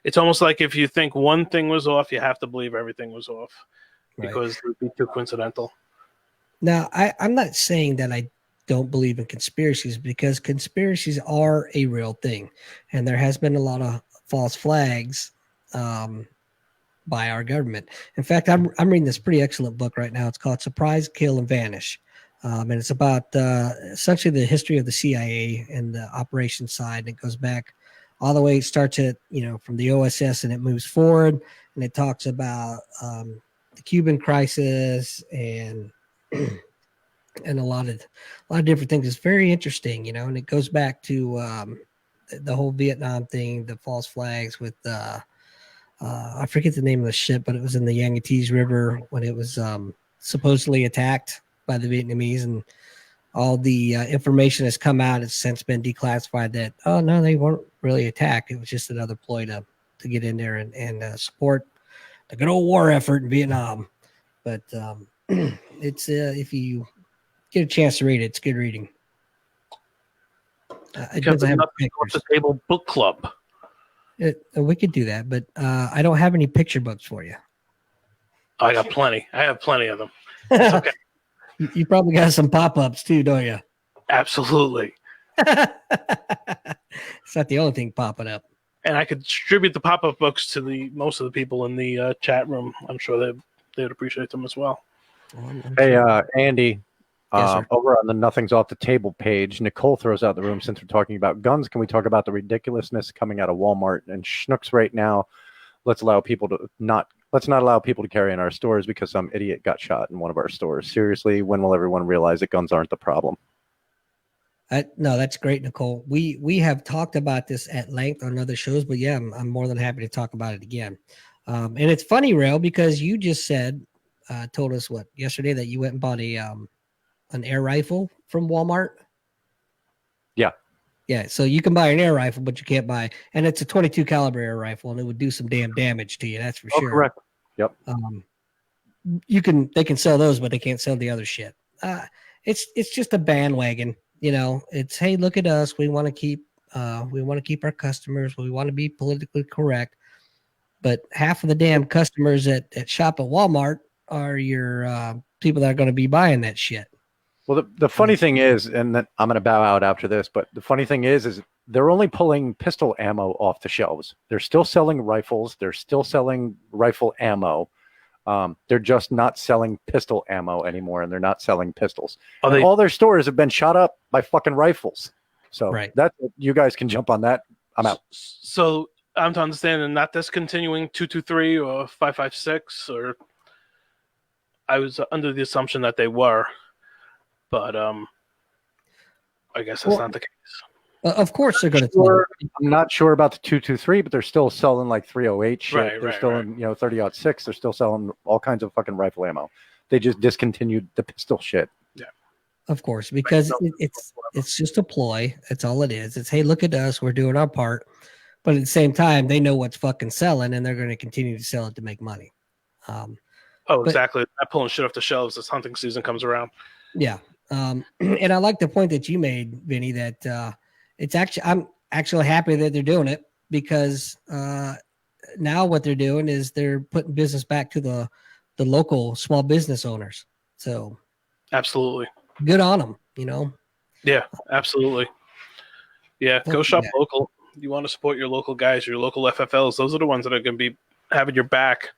it's almost like if you think one thing was off, you have to believe everything was off, because it would be too coincidental. Now, I'm not saying that I don't believe in conspiracies, because conspiracies are a real thing, and there has been a lot of false flags by our government. In fact, I'm reading this pretty excellent book right now. It's called Surprise, Kill, and Vanish. And it's about essentially the history of the CIA and the operations side. And it goes back all the way. It starts at, from the OSS, and it moves forward. And it talks about the Cuban crisis and and a lot of different things. It's very interesting, and it goes back to the whole Vietnam thing, the false flags with I forget the name of the ship, but it was in the Yangtze River when it was supposedly attacked by the Vietnamese, and all the information has come out. It's since been declassified that, oh no, they weren't really attacked. It was just another ploy to get in there and support the good old war effort in Vietnam. But it's if you get a chance to read it, it's good reading. It doesn't have off the table book club. We could do that, but I don't have any picture books for you. I got plenty. I have plenty of them. It's okay. You probably got some pop-ups too, don't you? Absolutely. It's not the only thing popping up. And I could distribute the pop-up books to most of the people in the chat room. I'm sure they'd appreciate them as well. Hey, Andy. Yes, over on the Nothing's Off the Table page, Nicole throws out the room, since we're talking about guns, can we talk about the ridiculousness coming out of Walmart and Schnucks right now? Let's not allow people to carry in our stores because some idiot got shot in one of our stores. Seriously, when will everyone realize that guns aren't the problem? No, that's great, Nicole. We have talked about this at length on other shows, but yeah, I'm more than happy to talk about it again. And it's funny, Rail, because you just told us yesterday that you went and bought an air rifle from Walmart. Yeah. Yeah, so you can buy an air rifle, but you can't buy, and it's a 22 caliber air rifle, and it would do some damn damage to you. That's for sure. Correct. Yep. They can sell those, but they can't sell the other shit. It's just a bandwagon. It's, hey, look at us. We want to keep our customers. We want to be politically correct. But half of the damn customers that shop at Walmart are your people that are going to be buying that shit. Well, the funny thing is, and then I'm going to bow out after this, but the funny thing is they're only pulling pistol ammo off the shelves. They're still selling rifles. They're still selling rifle ammo. They're just not selling pistol ammo anymore, and they're not selling pistols. All their stores have been shot up by fucking rifles. So you guys can jump on that. I'm out. So I'm to understand they're not discontinuing 223 or 556, or I was under the assumption that they were, but I guess that's not the case. Of course they're going to. I'm not sure about the 223, but they're still selling like 308 shit. Right, they're still in 30-06. They're still selling all kinds of fucking rifle ammo. They just discontinued the pistol shit. Yeah, of course, because it's just a ploy. That's all it is. It's, hey, look at us. We're doing our part. But at the same time, they know what's fucking selling, and they're going to continue to sell it to make money. Exactly. Not pulling shit off the shelves as hunting season comes around. Yeah. And I like the point that you made, Vinny, that I'm actually happy that they're doing it, because now what they're doing is they're putting business back to the local small business owners. So absolutely good on them, Yeah, absolutely. Yeah, go shop local. You want to support your local guys, your local FFLs. Those are the ones that are going to be having your back,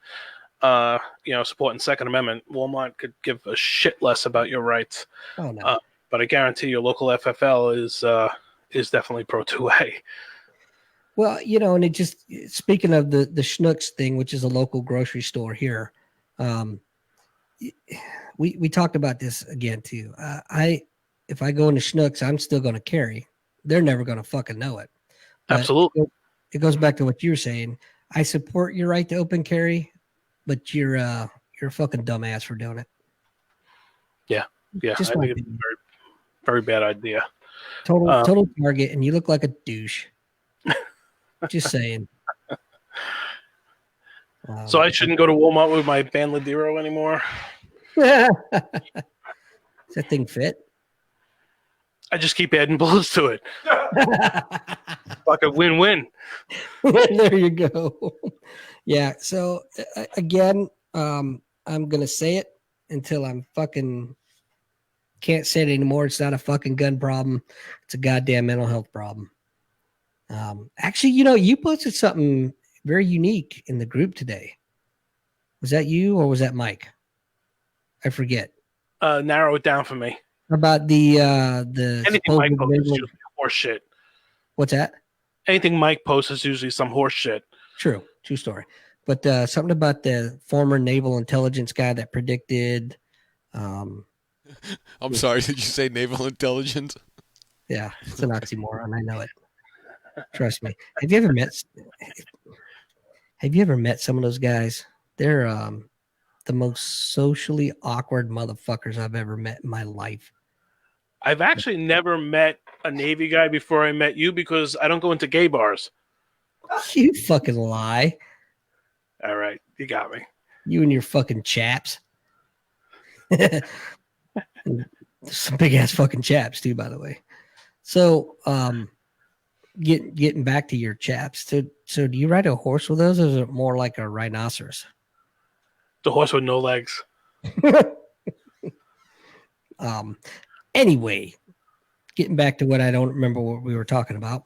supporting Second Amendment. Walmart could give a shit less about your rights. Oh, no. But I guarantee your local FFL is definitely pro 2A. Well, and it just, speaking of the Schnucks thing, which is a local grocery store here, we talked about this again too. If I go into Schnucks, I'm still going to carry. They're never going to fucking know it. But absolutely. It goes back to what you were saying. I support your right to open carry, but you're a fucking dumbass for doing it. Yeah. I think it's a very, very bad idea. Total target, and you look like a douche. Just saying. So I shouldn't go to Walmart with my Bandladero anymore? Does that thing fit? I just keep adding bullets to it. Like a win-win. There you go. Yeah. So again, I'm gonna say it until I'm fucking can't say it anymore. It's not a fucking gun problem. It's a goddamn mental health problem. Actually, you posted something very unique in the group today. Was that you or was that Mike? I forget. Narrow it down for me. About the anything Mike posts is usually horse shit. What's that? Anything Mike posts is usually some horse shit. True story. But something about the former naval intelligence guy that predicted. I'm sorry. Did you say naval intelligence? Yeah, it's an oxymoron. I know it. Trust me. Have you ever met some of those guys? They're the most socially awkward motherfuckers I've ever met in my life. I've actually never met a Navy guy before I met you, because I don't go into gay bars. You fucking lie. All right, you got me. You and your fucking chaps. Some big ass fucking chaps too, by the way. So, getting back to your chaps. So do you ride a horse with those, or is it more like a rhinoceros? The horse with no legs. Anyway, getting back to what I don't remember what we were talking about.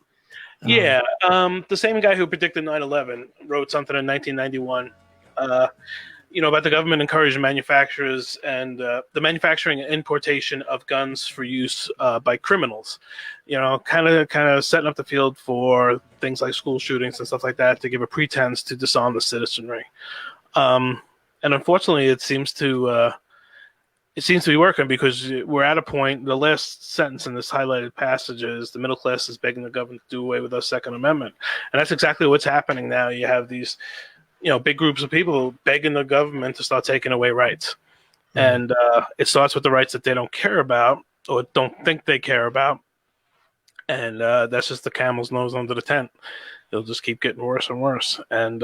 Yeah, the same guy who predicted 9/11 wrote something in 1991, about the government encouraging manufacturers and the manufacturing and importation of guns for use by criminals. Kind of setting up the field for things like school shootings and stuff like that to give a pretense to disarm the citizenry. And unfortunately, it seems to it seems to be working because we're at a point. The last sentence in this highlighted passage is the middle class is begging the government to do away with our Second Amendment, and that's exactly what's happening now. You have these, big groups of people begging the government to start taking away rights, and it starts with the rights that they don't care about or don't think they care about, and that's just the camel's nose under the tent. It'll just keep getting worse and worse, and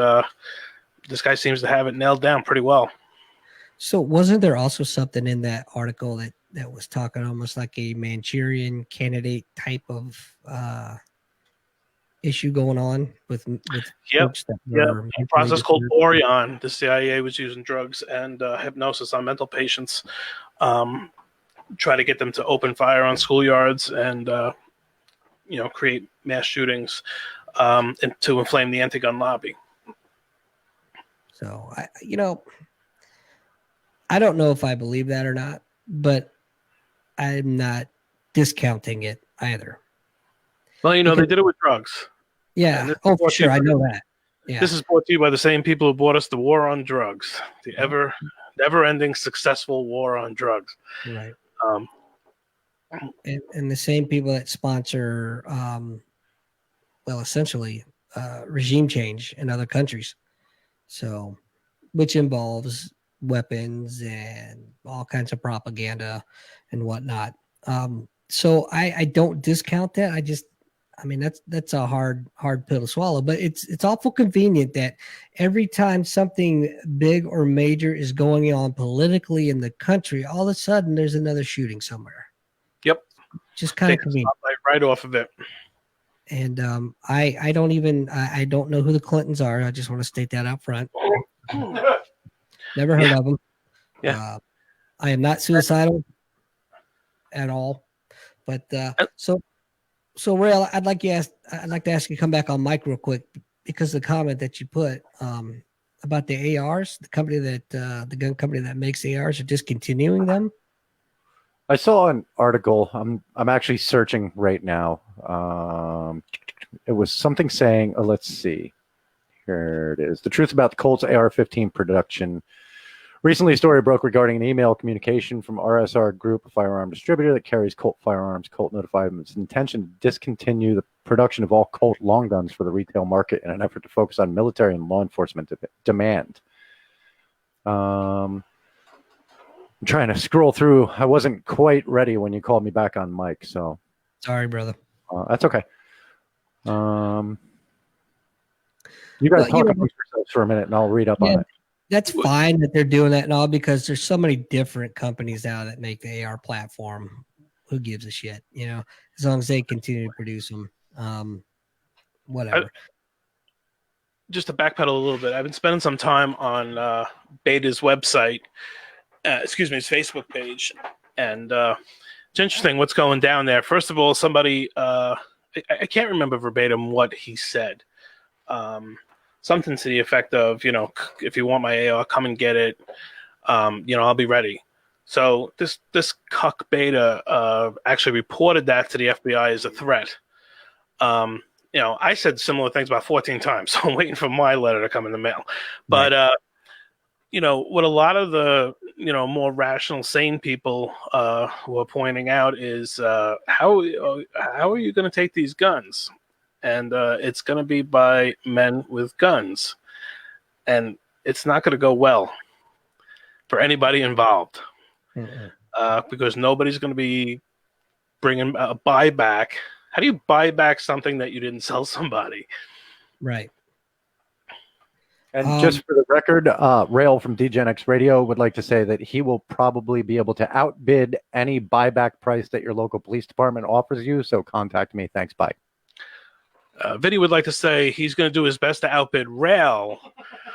this guy seems to have it nailed down pretty well. So wasn't there also something in that article that was talking almost like a Manchurian candidate type of issue going on with folks that were a process called Orion. The CIA was using drugs and hypnosis on mental patients, try to get them to open fire on schoolyards and create mass shootings and to inflame the anti-gun lobby. So I don't know if I believe that or not, but I'm not discounting it either. Well, they did it with drugs. Yeah. Oh, for sure. I know that. Yeah. This is brought to you by the same people who brought us the war on drugs, the never-ending successful war on drugs. Right. And the same people that sponsor, essentially, regime change in other countries. So, which involves weapons and all kinds of propaganda and whatnot. So I don't discount that. That's a hard pill to swallow, but it's awful convenient that every time something big or major is going on politically in the country, all of a sudden there's another shooting somewhere. Yep. Just kind of convenient. Right off of it. And I don't know who the Clintons are. I just want to state that up front. Never heard of them. Yeah. I am not suicidal at all. But so Rail, I'd like to ask you to come back on mic real quick because the comment that you put about the ARs, the gun company that makes ARs are discontinuing them. I saw an article. I'm actually searching right now. It was something saying, let's see. Here it is. The truth about the Colt's AR-15 production. Recently, a story broke regarding an email communication from RSR Group, a firearm distributor that carries Colt firearms. Colt notified of its intention to discontinue the production of all Colt long guns for the retail market in an effort to focus on military and law enforcement demand. I'm trying to scroll through. I wasn't quite ready when you called me back on mic, so sorry, brother. That's okay. You guys talk amongst yourselves for a minute, and I'll read up on it. That's fine that they're doing that and all because there's so many different companies now that make the AR platform. Who gives a shit? As long as they continue to produce them, whatever. Just to backpedal a little bit, I've been spending some time on Beta's website. His Facebook page, and it's interesting what's going down there. First of all, somebody I can't remember verbatim what he said. Something to the effect of, if you want my AR, come and get it. I'll be ready. So this cuck Beta actually reported that to the FBI as a threat. I said similar things about 14 times, so I'm waiting for my letter to come in the mail. But what a lot of the more rational, sane people were pointing out is how are you going to take these guns? And it's going to be by men with guns, and it's not going to go well for anybody involved because nobody's going to be bringing a buyback. How do you buy back something that you didn't sell somebody? Right. And just for the record, Rail from DGenX Radio would like to say that he will probably be able to outbid any buyback price that your local police department offers you. So contact me. Thanks. Bye. Vinny would like to say he's going to do his best to outbid Rail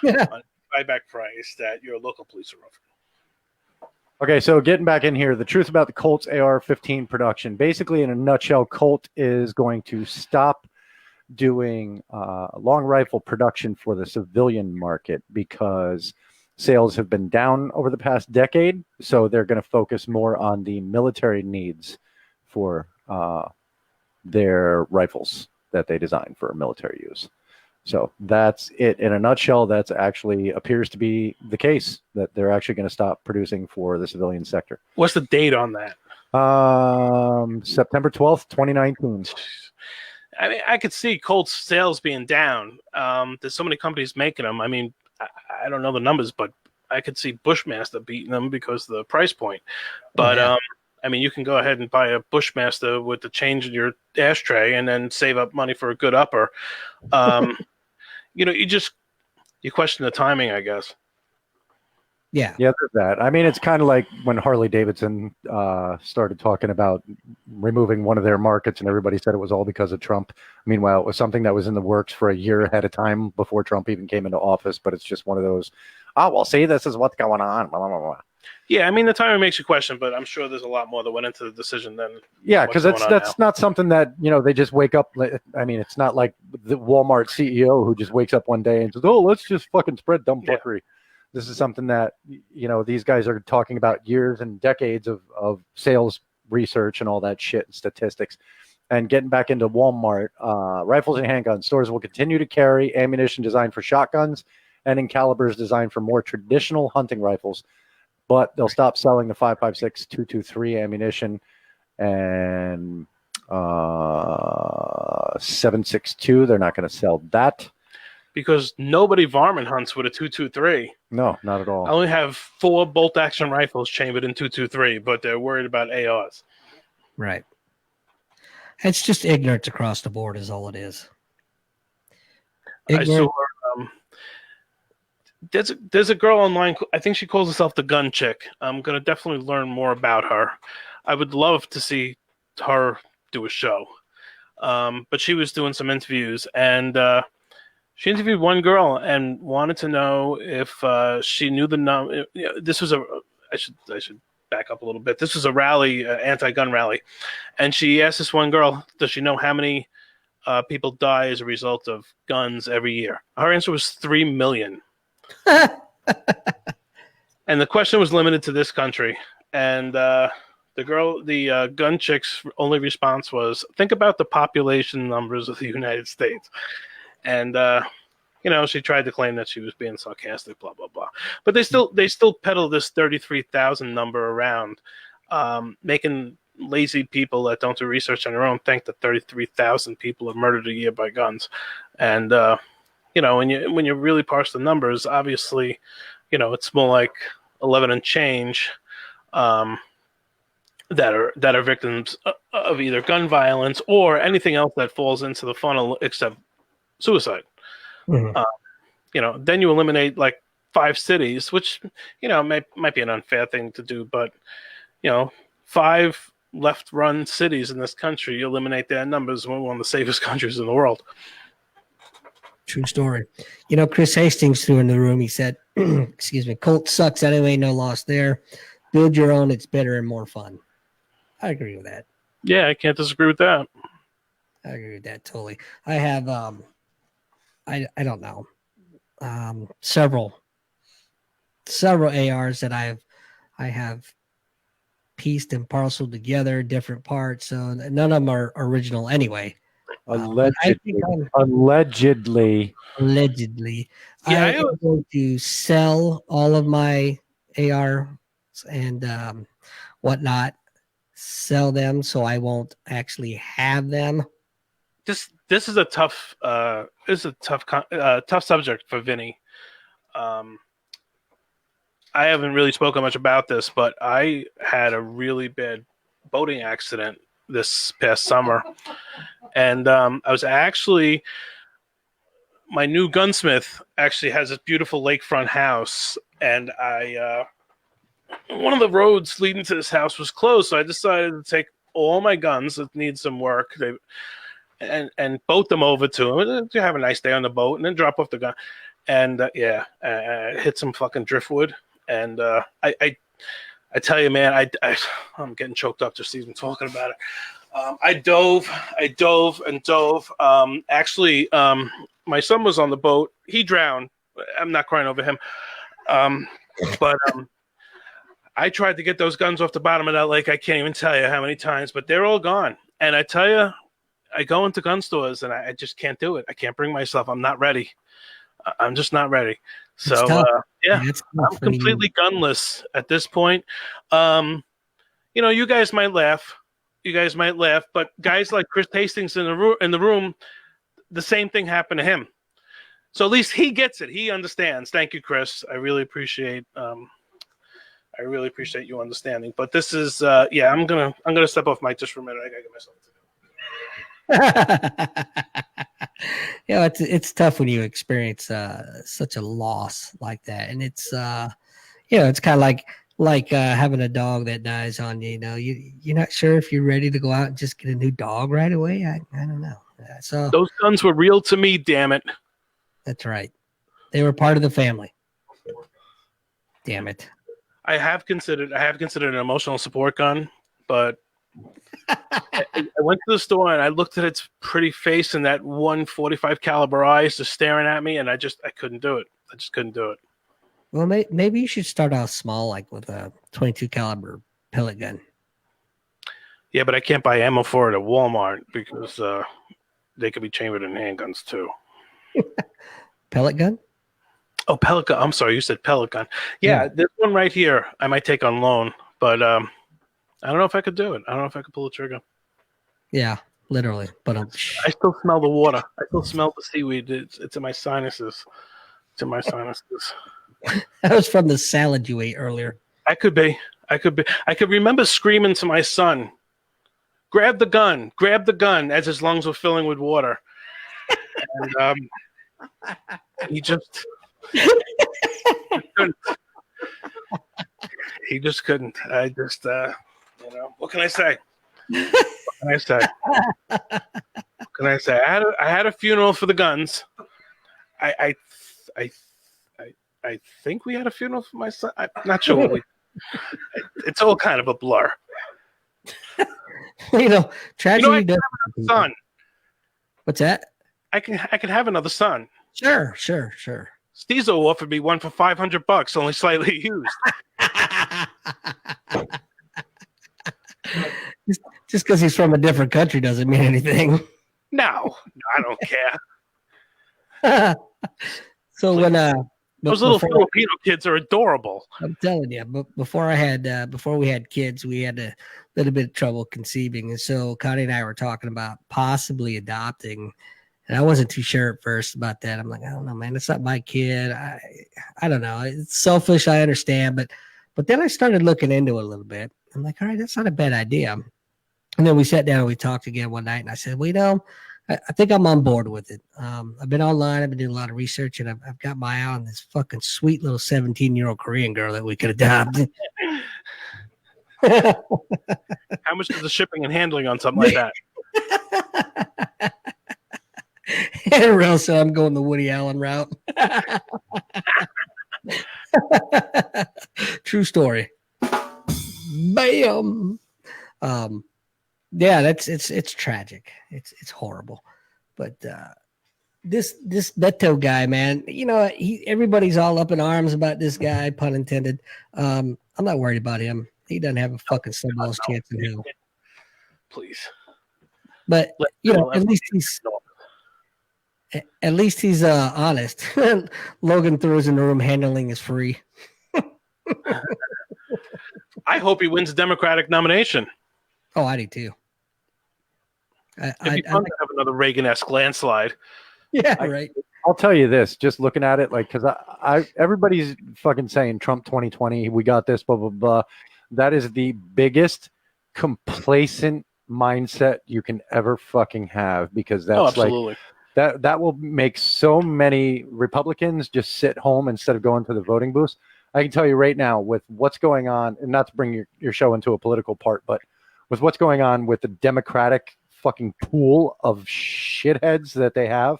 on buyback price that your local police are offering. Okay, so getting back in here, the truth about the Colt's AR-15 production. Basically, in a nutshell, Colt is going to stop doing long rifle production for the civilian market because sales have been down over the past decade. So they're going to focus more on the military needs for their rifles that they design for military use. So that's it in a nutshell. That's actually appears to be the case, that they're actually going to stop producing for the civilian sector. What's the date on that? September 12th, 2019. I mean, I could see Colt's sales being down. There's so many companies making them. I mean, I don't know the numbers, but I could see Bushmaster beating them because of the price point. But I mean, you can go ahead and buy a Bushmaster with the change in your ashtray and then save up money for a good upper. You know, you question the timing, I guess. Yeah, there's that. I mean, it's kind of like when Harley Davidson started talking about removing one of their markets, and everybody said it was all because of Trump. Meanwhile, it was something that was in the works for a year ahead of time before Trump even came into office. But it's just one of those, oh, well, see, this is what's going on. Blah, blah, blah, blah. Yeah, I mean, the timing makes you question, but I'm sure there's a lot more that went into the decision than because that's not something that, you know, they just wake up. I mean, it's not like the Walmart CEO who just wakes up one day and says, "Oh, let's just fucking spread dumb fuckery." Yeah. This is something that, you know, these guys are talking about years and decades of sales research and all that shit and statistics. And getting back into Walmart, rifles and handguns, stores will continue to carry ammunition designed for shotguns and in calibers designed for more traditional hunting rifles. But they'll stop selling the 5.56 .223 ammunition and 7.62. They're not going to sell that. Because nobody varmint hunts with a 223. No, not at all. I only have 4 bolt-action rifles chambered in 223, but they're worried about ARs. Right. It's just ignorance across the board is all it is. I saw there's a girl online, I think she calls herself the Gun Chick. I'm going to definitely learn more about her. I would love to see her do a show. But she was doing some interviews, and she interviewed one girl and wanted to know if she knew the number. This was I should back up a little bit. This was a rally, anti-gun rally. And she asked this one girl, does she know how many people die as a result of guns every year? Her answer was 3 million. And the question was limited to this country. And the gun chick's only response was, think about the population numbers of the United States. And you know, she tried to claim that she was being sarcastic, blah blah blah. But they still peddle this 33,000 number around, making lazy people that don't do research on their own think that 33,000 people are murdered a year by guns. And you know, when you really parse the numbers, obviously, you know, it's more like 11 and change that are victims of either gun violence or anything else that falls into the funnel except suicide. Mm-hmm. You know, then you eliminate like 5 cities, which, you know, might be an unfair thing to do, but, you know, 5 left-run cities in this country, you eliminate their numbers, we're one of the safest countries in the world. True story. You know, Chris Hastings threw in the room, he said, excuse me, Colt sucks anyway, no loss there. Build your own, it's better and more fun. I agree with that. Yeah, I can't disagree with that. I agree with that totally. I have I don't know. Several ARs that I have pieced and parceled together, different parts. So none of them are original anyway. Allegedly. Yeah, I'm going to sell all of my ARs and whatnot. Sell them so I won't actually have them. This is a tough tough subject for Vinny. I haven't really spoken much about this, but I had a really bad boating accident this past summer, and I was actually, my new gunsmith actually has this beautiful lakefront house, and one of the roads leading to this house was closed, so I decided to take all my guns that need some work and boat them over to him to have a nice day on the boat, and then drop off the gun. And hit some fucking driftwood. And I tell you, man, I'm getting choked up just even talking about it. I dove. Actually, my son was on the boat. He drowned. I'm not crying over him. But I tried to get those guns off the bottom of that lake. I can't even tell you how many times, but they're all gone. And I tell you, I go into gun stores and I just can't do it. I can't bring myself. I'm not ready. I'm just not ready. So yeah, I'm completely gunless at this point. You guys might laugh. But guys like Chris Hastings in the room, the same thing happened to him. So at least he gets it. He understands. Thank you, Chris. I really appreciate you understanding. But this is I'm gonna step off mic just for a minute. I gotta get myself It's tough when you experience such a loss like that, and it's it's kind of like having a dog that dies on you. You're not sure if you're ready to go out and just get a new dog right away. I don't know. So those guns were real to me. Damn it. That's right. They were part of the family. Damn it. I have considered an emotional support gun, but I went to the store and I looked at its pretty face and that 145 caliber eyes just staring at me, and I couldn't do it. I just couldn't do it. Well, maybe you should start out small, like with a 22 caliber pellet gun. Yeah, but I can't buy ammo for it at Walmart because they could be chambered in handguns too. Pellet gun? Oh, pellet gun. I'm sorry, you said pellet gun. Yeah, this one right here I might take on loan, but I don't know if I could do it. I don't know if I could pull the trigger. Yeah, literally. But I still smell the water. I still smell the seaweed. It's in my sinuses. It's in my sinuses. That was from the salad you ate earlier. I could I could remember screaming to my son, grab the gun, as his lungs were filling with water. And he just couldn't. He just couldn't. I just, what can I say? I had a funeral for the guns. I think we had a funeral for my son. I'm not sure. It's all kind of a blur. Tragedy. I can have another son. What's that? I can have another son. Sure. Stezo offered me one for $500, only slightly used. Just because he's from a different country doesn't mean anything. No, I don't care. So when those little Filipino kids are adorable. I'm telling you, but before we had kids, we had a little bit of trouble conceiving, and so Connie and I were talking about possibly adopting. And I wasn't too sure at first about that. I'm like, I don't know, man. It's not my kid. I don't know. It's selfish. I understand. But then I started looking into it a little bit. I'm like, all right, that's not a bad idea. And then we sat down and we talked again one night. And I said, well, I think I'm on board with it. I've been online. I've been doing a lot of research. And I've got my eye on this fucking sweet little 17-year-old Korean girl that we could adopt. How much is the shipping and handling on something like that? And Rel said, I'm going the Woody Allen route. True story. Bam. Yeah, it's tragic. It's horrible. But this Beto guy, man, everybody's all up in arms about this guy, pun intended. I'm not worried about him. He doesn't have a fucking snowball's chance in hell. Please. But at least he's honest. Logan throws in the room, handling is free. I hope he wins the Democratic nomination. Oh, I do too. It'd be fun to have another Reagan-esque landslide. Yeah, right. I'll tell you this, just looking at it, like, because everybody's fucking saying Trump 2020, we got this, blah, blah, blah. That is the biggest complacent mindset you can ever fucking have, because that's like that will make so many Republicans just sit home instead of going to the voting booths. I can tell you right now, with what's going on, and not to bring your show into a political part, but with what's going on with the Democratic fucking pool of shitheads that they have,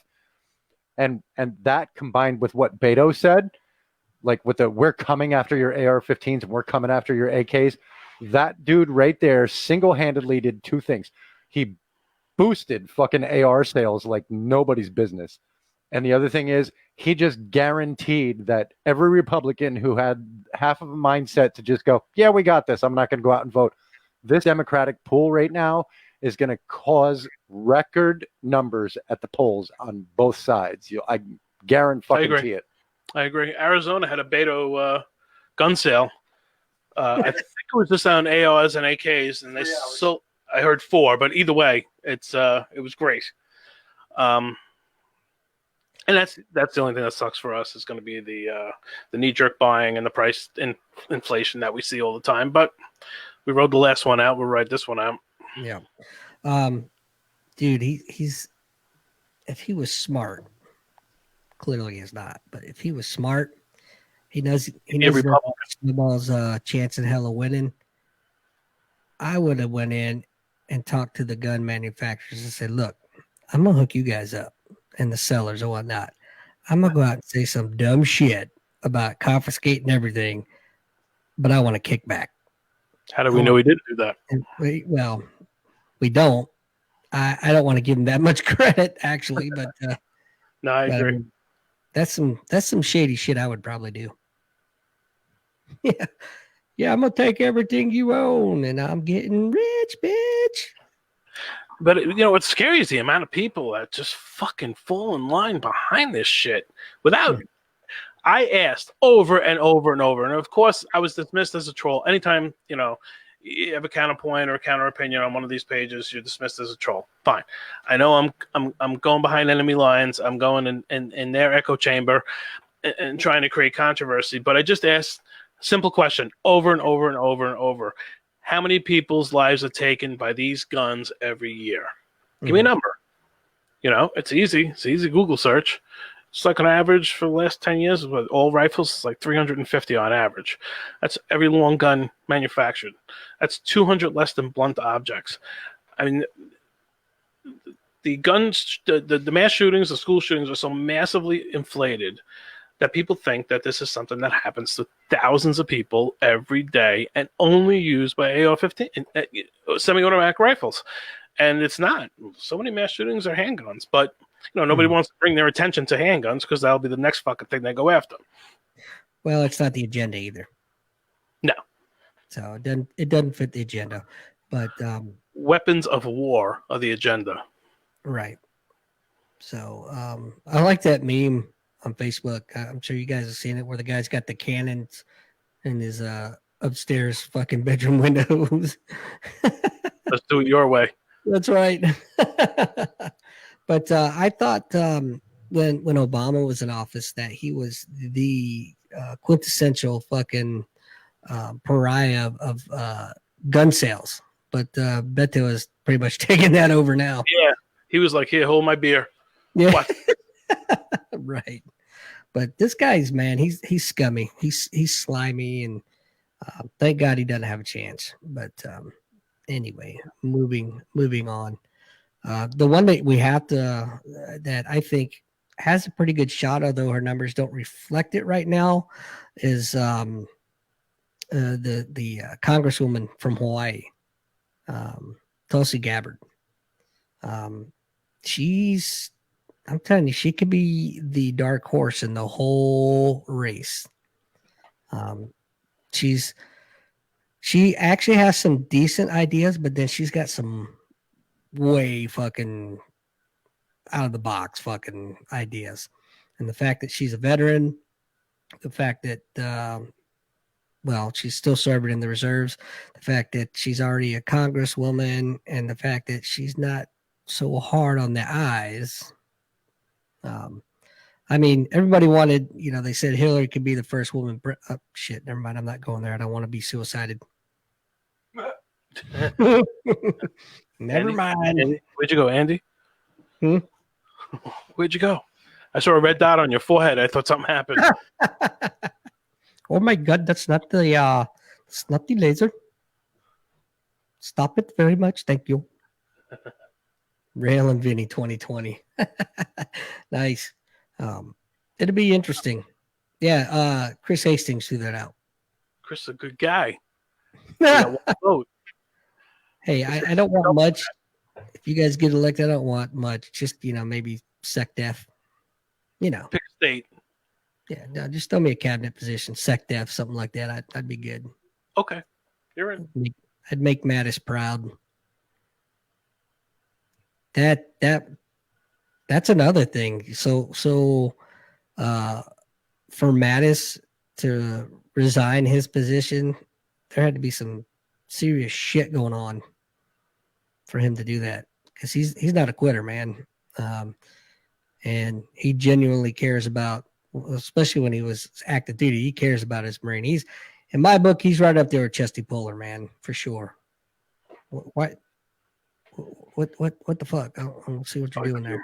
and that combined with what Beto said, like with the we're coming after your AR-15s and we're coming after your AKs, that dude right there single-handedly did two things. He boosted fucking AR sales like nobody's business. And the other thing is, he just guaranteed that every Republican who had half of a mindset to just go, yeah, we got this, I'm not going to go out and vote. This Democratic pool right now is going to cause record numbers at the polls on both sides. I guarantee it. I agree. Arizona had a Beto gun sale. I think it was just on ARs and AKs, and I heard 4, but either way, it was great. And that's the only thing that sucks for us is going to be the knee jerk buying and the price inflation that we see all the time. But we rode the last one out. We'll ride this one out. Yeah, dude, he's if he was smart, clearly he's not. But if he was smart, he knows Snowball's chance in hell of winning. I would have went in and talked to the gun manufacturers and said, "Look, I'm gonna hook you guys up and the sellers and whatnot. I'm gonna go out and say some dumb shit about confiscating everything, but I want a kickback." How do we know he didn't do that? Well, we don't. I don't want to give him that much credit, actually, but no, I agree. That's some shady shit I would probably do. Yeah, I'm gonna take everything you own, and I'm getting rich, bitch. But what's scary is the amount of people that just fucking fall in line behind this shit without. I asked over and over and over, and of course, I was dismissed as a troll. Anytime you have a counterpoint or a counter opinion on one of these pages, you're dismissed as a troll. Fine. I know I'm going behind enemy lines. I'm going in their echo chamber and trying to create controversy. But I just asked a simple question over and over and over and over. How many people's lives are taken by these guns every year? Give me a number. It's easy. It's an easy Google search. It's like an average for the last 10 years with all rifles, it's like 350 on average. That's every long gun manufactured. That's 200 less than blunt objects. I mean, the guns, the mass shootings, the school shootings are so massively inflated that people think that this is something that happens to thousands of people every day and only used by AR-15, semi-automatic rifles. And it's not. So many mass shootings are handguns, but nobody wants to bring their attention to handguns because that'll be the next fucking thing they go after. Well, it's not the agenda either. No. So it doesn't fit the agenda. But weapons of war are the agenda. Right. So I like that meme on Facebook. I'm sure you guys have seen it where the guy's got the cannons in his upstairs fucking bedroom windows. Let's do it your way. That's right. But I thought when Obama was in office that he was the quintessential fucking pariah of gun sales. But Beto is pretty much taking that over now. Yeah. He was like, "Here, hold my beer." Yeah. What? Right. But this guy's, man, he's scummy. He's slimy, and thank God he doesn't have a chance. But anyway, moving on. The one that we have to that I think has a pretty good shot, although her numbers don't reflect it right now, is the Congresswoman from Hawaii, Tulsi Gabbard. I'm telling you, she could be the dark horse in the whole race. She actually has some decent ideas, but then she's got some way fucking out of the box fucking ideas. And the fact that she's a veteran, the fact that she's still serving in the reserves, the fact that she's already a congresswoman, and the fact that she's not so hard on the eyes. I mean, everybody wanted, they said Hillary could be the first woman. Shit, never mind. I'm not going there. I don't want to be suicided. Never mind. Andy, where'd you go, Andy? Hmm? Where'd you go? I saw a red dot on your forehead. I thought something happened. Oh my God, that's not the laser. Stop it very much. Thank you. Rail and Vinny 2020. Nice. It'll be interesting. Yeah, Chris Hastings threw that out. Chris is a good guy. Vote. Hey, I don't want much. If you guys get elected, I don't want much. Just, maybe SecDef. Pick a state. Yeah, no, just throw me a cabinet position, SecDef, something like that. I'd be good. Okay. You're in. I'd make Mattis proud. that's another thing. So for Mattis to resign his position, there had to be some serious shit going on for him to do that, because he's not a quitter, man. And he genuinely cares about, especially when he was active duty, he cares about his Marine. He's, in my book, he's right up there with Chesty Puller, man, for sure. What the fuck? I don't see what you're doing there.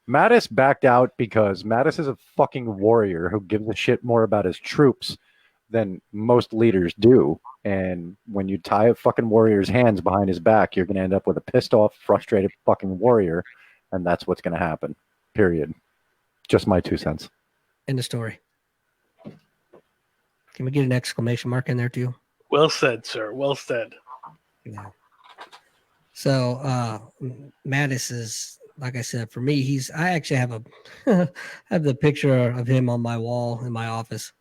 Mattis backed out because Mattis is a fucking warrior who gives a shit more about his troops than most leaders do. And when you tie a fucking warrior's hands behind his back, you're going to end up with a pissed off, frustrated fucking warrior. And that's what's going to happen. Period. Just my 2 cents. End of story. Can we get an exclamation mark in there too? Well said, sir. Well said. Yeah. So Mattis is, like I said, for me, I actually have have the picture of him on my wall in my office.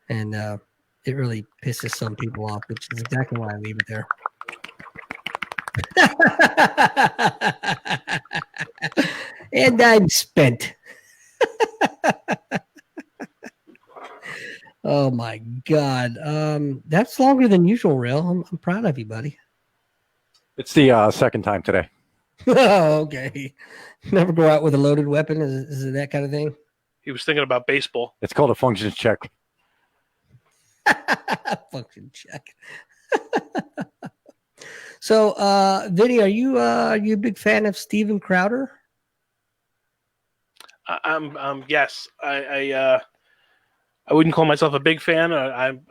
And it really pisses some people off, which is exactly why I leave it there. And I'm spent. Oh my God. That's longer than usual, Real. I'm proud of you, buddy. It's the second time today. Oh, okay. Never go out with a loaded weapon. Is it that kind of thing? He was thinking about baseball. It's called a function check. Function check. So, Vinny, are you a big fan of Steven Crowder? Yes. I wouldn't call myself a big fan. I'm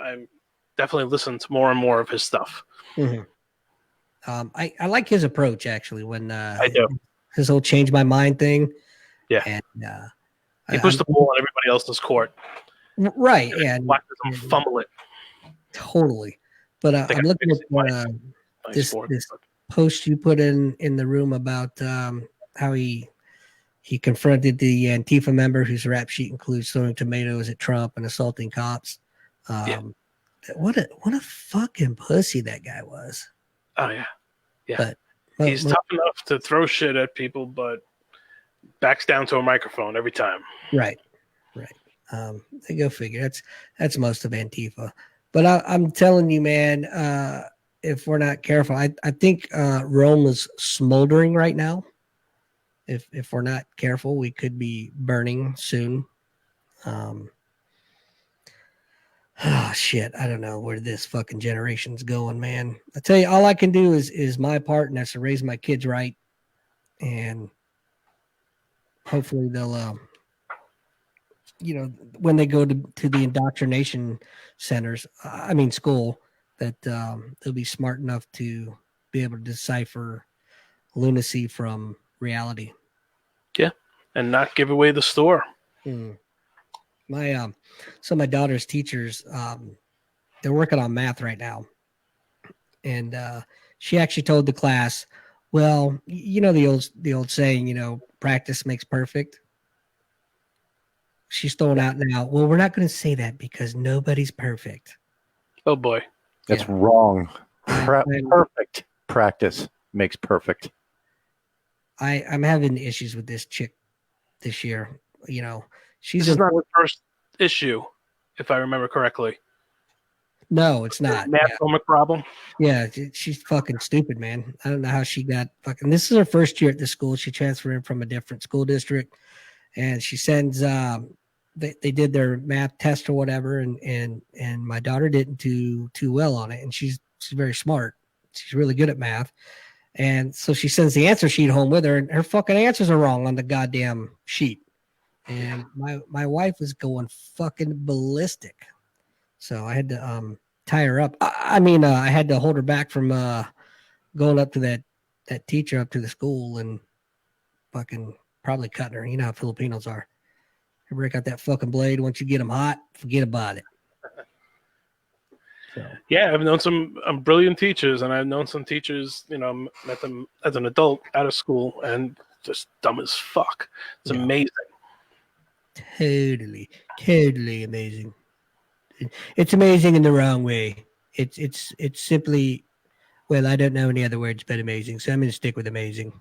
definitely listen to more and more of his stuff. Mm-hmm. I like his approach, actually, when I do. His whole change my mind thing. Yeah. And he puts the ball on everybody else's court. Right. Yeah. Watches them fumble it. Totally. But I'm looking at this post you put in the room about how he confronted the Antifa member whose rap sheet includes throwing tomatoes at Trump and assaulting cops. What a fucking pussy that guy was. Oh yeah. Yeah. But he's tough enough to throw shit at people, but backs down to a microphone every time. Right. Go figure. That's most of Antifa. But I'm telling you, man, if we're not careful, I think Rome is smoldering right now. If we're not careful, we could be burning soon. Shit, I don't know where this fucking generation's going, man. I tell you, all I can do is my part, and that's to raise my kids right, and hopefully they'll, when they go to the indoctrination centers, school, that they'll be smart enough to be able to decipher lunacy from reality. Yeah, and not give away the store. My daughter's teachers, they're working on math right now, and she actually told the class, well, the old saying, practice makes perfect. She's throwing out now, well, we're not going to say that because nobody's perfect. Oh boy, that's wrong. Perfect practice makes perfect. I'm having issues with this chick this year. This is not her first issue, if I remember correctly. No, it's not. Math homework problem. Yeah, she's fucking stupid, man. I don't know how she got fucking. This is her first year at the school. She transferred in from a different school district, and she sends. They did their math test or whatever, and my daughter didn't do too well on it, and she's very smart. She's really good at math. And so she sends the answer sheet home with her, and her fucking answers are wrong on the goddamn sheet. And my wife was going fucking ballistic. So I had to tie her up. I had to hold her back from going up to that teacher up to the school and fucking probably cutting her. You know how Filipinos are. They break out that fucking blade. Once you get them hot, forget about it. Yeah, I've known some brilliant teachers, and I've known some teachers, met them as an adult out of school, and just dumb as fuck. It's amazing. Totally amazing. It's amazing in the wrong way. It's simply Well, I don't know any other words but amazing, so I'm going to stick with amazing.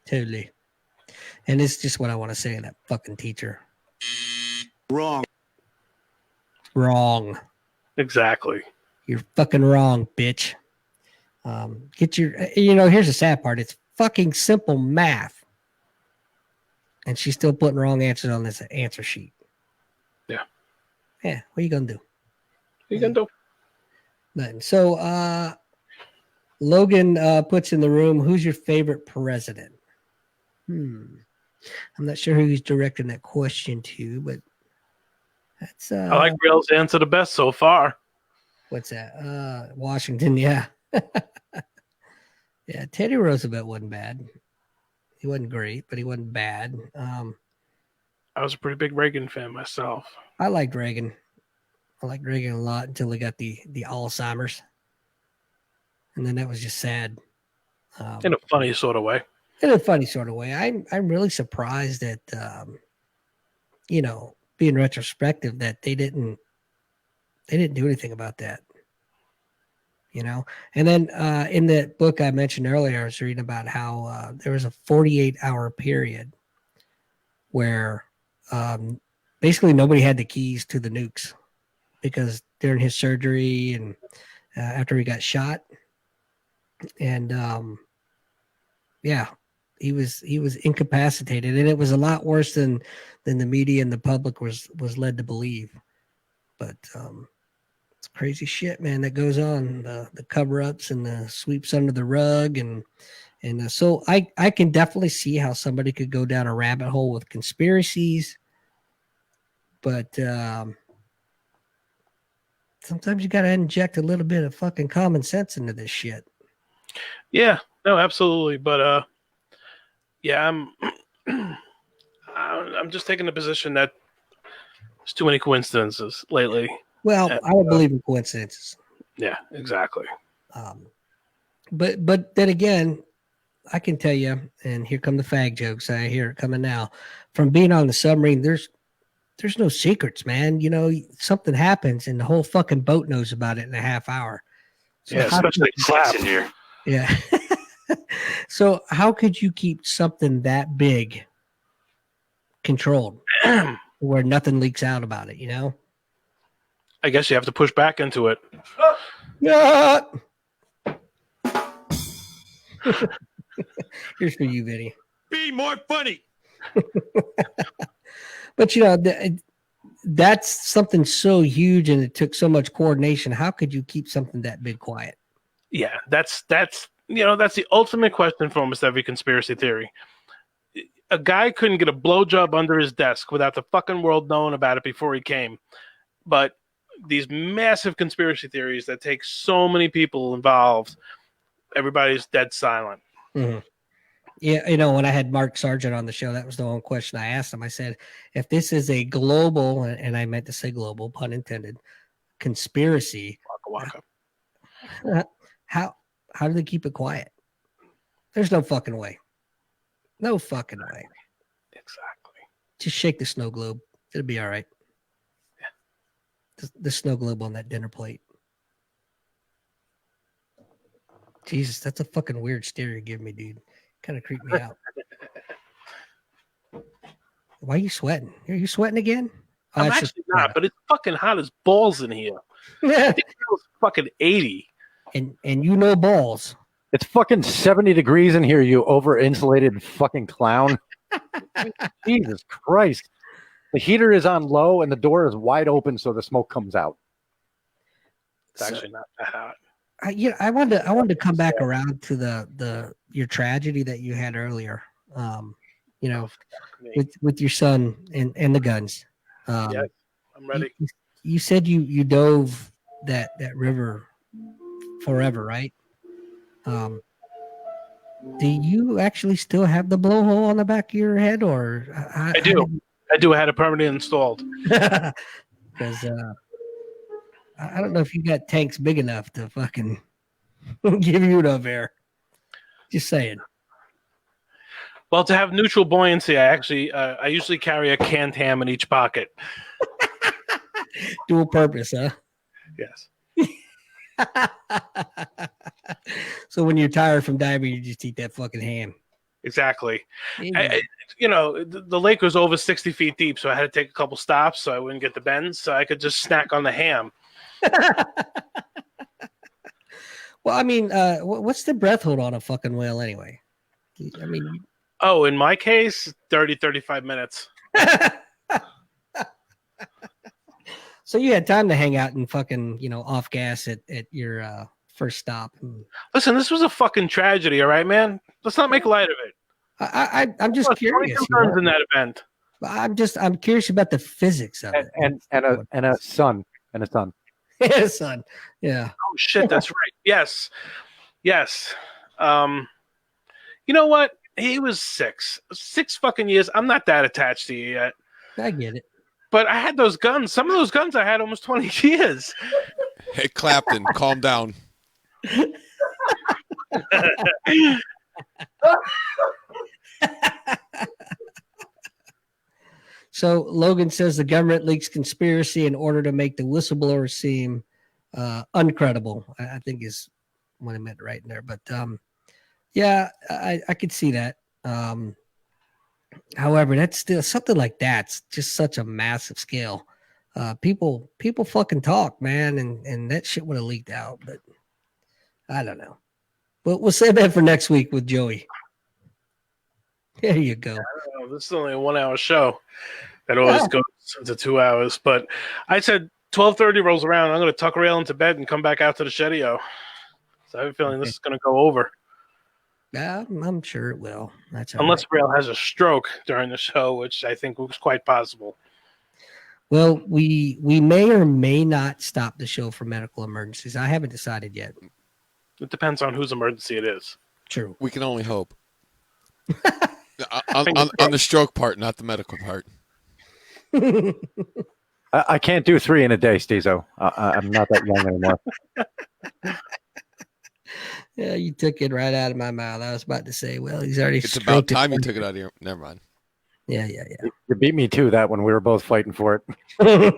Totally. And it's just what I want to say to that fucking teacher. Wrong. Wrong. Exactly. You're fucking wrong, bitch. Get your, here's the sad part. It's fucking simple math. And she's still putting wrong answers on this answer sheet. Yeah. Yeah. What are you going to do? What are you going to do? Nothing. So, Logan puts in the room, who's your favorite president? I'm not sure who he's directing that question to, but that's I like Rail's answer the best so far. What's that? Washington, yeah. Yeah, Teddy Roosevelt wasn't bad. He wasn't great, but he wasn't bad. I was a pretty big Reagan fan myself. I liked Reagan. I liked Reagan a lot until he got the Alzheimer's. And then that was just sad. In a funny sort of way. In a funny sort of way. I'm really surprised that being retrospective, that they didn't do anything about that. And then in the book I mentioned earlier, I was reading about how there was a 48-hour period where basically nobody had the keys to the nukes, because during his surgery and after he got shot, and he was incapacitated, and it was a lot worse than the media and the public was led to believe. But it's crazy shit, man, that goes on, the cover-ups and the sweeps under the rug, and so I can definitely see how somebody could go down a rabbit hole with conspiracies, but sometimes you got to inject a little bit of fucking common sense into this shit. Yeah, no, absolutely. But yeah, I'm just taking the position that there's too many coincidences lately. Well, I don't believe in coincidences. Yeah, exactly. But then again, I can tell you, and here come the fag jokes. I hear it coming now. From being on the submarine, there's no secrets, man. Something happens and the whole fucking boat knows about it in a half hour. So yeah, especially claps in here. Yeah. So how could you keep something that big controlled where nothing leaks out about it, I guess you have to push back into it. Yeah. Here's for you, Vinny. Be more funny. But that's something so huge, and it took so much coordination. How could you keep something that big quiet? Yeah, that's the ultimate question for almost every conspiracy theory. A guy couldn't get a blowjob under his desk without the fucking world knowing about it before he came. But these massive conspiracy theories that take so many people involved, everybody's dead silent. Mm-hmm. Yeah, when I had Mark Sargent on the show, that was the one question I asked him. I said, if this is a global, and I meant to say global, pun intended, conspiracy, waka, waka. How do they keep it quiet? There's no fucking way. No fucking way. Exactly. Just shake the snow globe. It'll be all right. Yeah. The snow globe on that dinner plate. Jesus, that's a fucking weird stare you give me, dude. Kind of creeped me out. Why are you sweating? Are you sweating again? Oh, I'm actually not, but it's fucking hot as balls in here. I think it was fucking 80. And balls. It's fucking 70 degrees in here, you over-insulated fucking clown. Jesus Christ. The heater is on low and the door is wide open so the smoke comes out. It's actually not that hot. I wanted to come back around to your tragedy that you had earlier. With your son and the guns. Yeah, I'm ready. You said you dove that river forever, right? Do you actually still have the blowhole on the back of your head, or I do. I had it permanently installed. Because I don't know if you got tanks big enough to fucking give you enough air. Just saying. Well, to have neutral buoyancy, I usually carry a canned ham in each pocket. Dual purpose, huh? Yes. So when you're tired from diving, you just eat that fucking ham. Exactly. The lake was over 60 feet deep, so I had to take a couple stops so I wouldn't get the bends, so I could just snack on the ham. Well, I mean, what's the breath hold on a fucking whale anyway? I mean, oh, in my case, 35 minutes. So you had time to hang out and fucking, off gas at your first stop. Listen, this was a fucking tragedy, all right, man? Let's not make light of it. I'm just curious. In that event. I'm curious about the physics of it. And a son. And a son. Yeah, son. Yeah. Oh shit, that's right. Yes. You know what? He was 6 fucking years. I'm not that attached to you yet. I get it. But I had those guns. Some of those guns I had almost 20 years. Hey, Clapton, calm down. So Logan says the government leaks conspiracy in order to make the whistleblower seem uncredible. I think is what I meant right in there. But yeah, I could see that. However, that's still something like that's just such a massive scale. People fucking talk, man, and that shit would have leaked out. But I don't know. But we'll save that for next week with Joey. There you go. This is only a 1 hour show that always goes into 2 hours. But I said 12:30 rolls around. I'm going to tuck Rail into bed and come back out to the Shedio. So I have a feeling this is going to go over. Yeah, I'm sure it will. That's all unless right. Rail has a stroke during the show, which I think was quite possible. Well, we may or may not stop the show for medical emergencies. I haven't decided yet. It depends on whose emergency it is. True. We can only hope. on the stroke part, not the medical part. I can't do 3 in a day, Stezo. I'm not that young anymore. Yeah, you took it right out of my mouth. I was about to say, well, he's already. It's about time you took it out of your. Never mind. Yeah. You beat me to that when we were both fighting for it.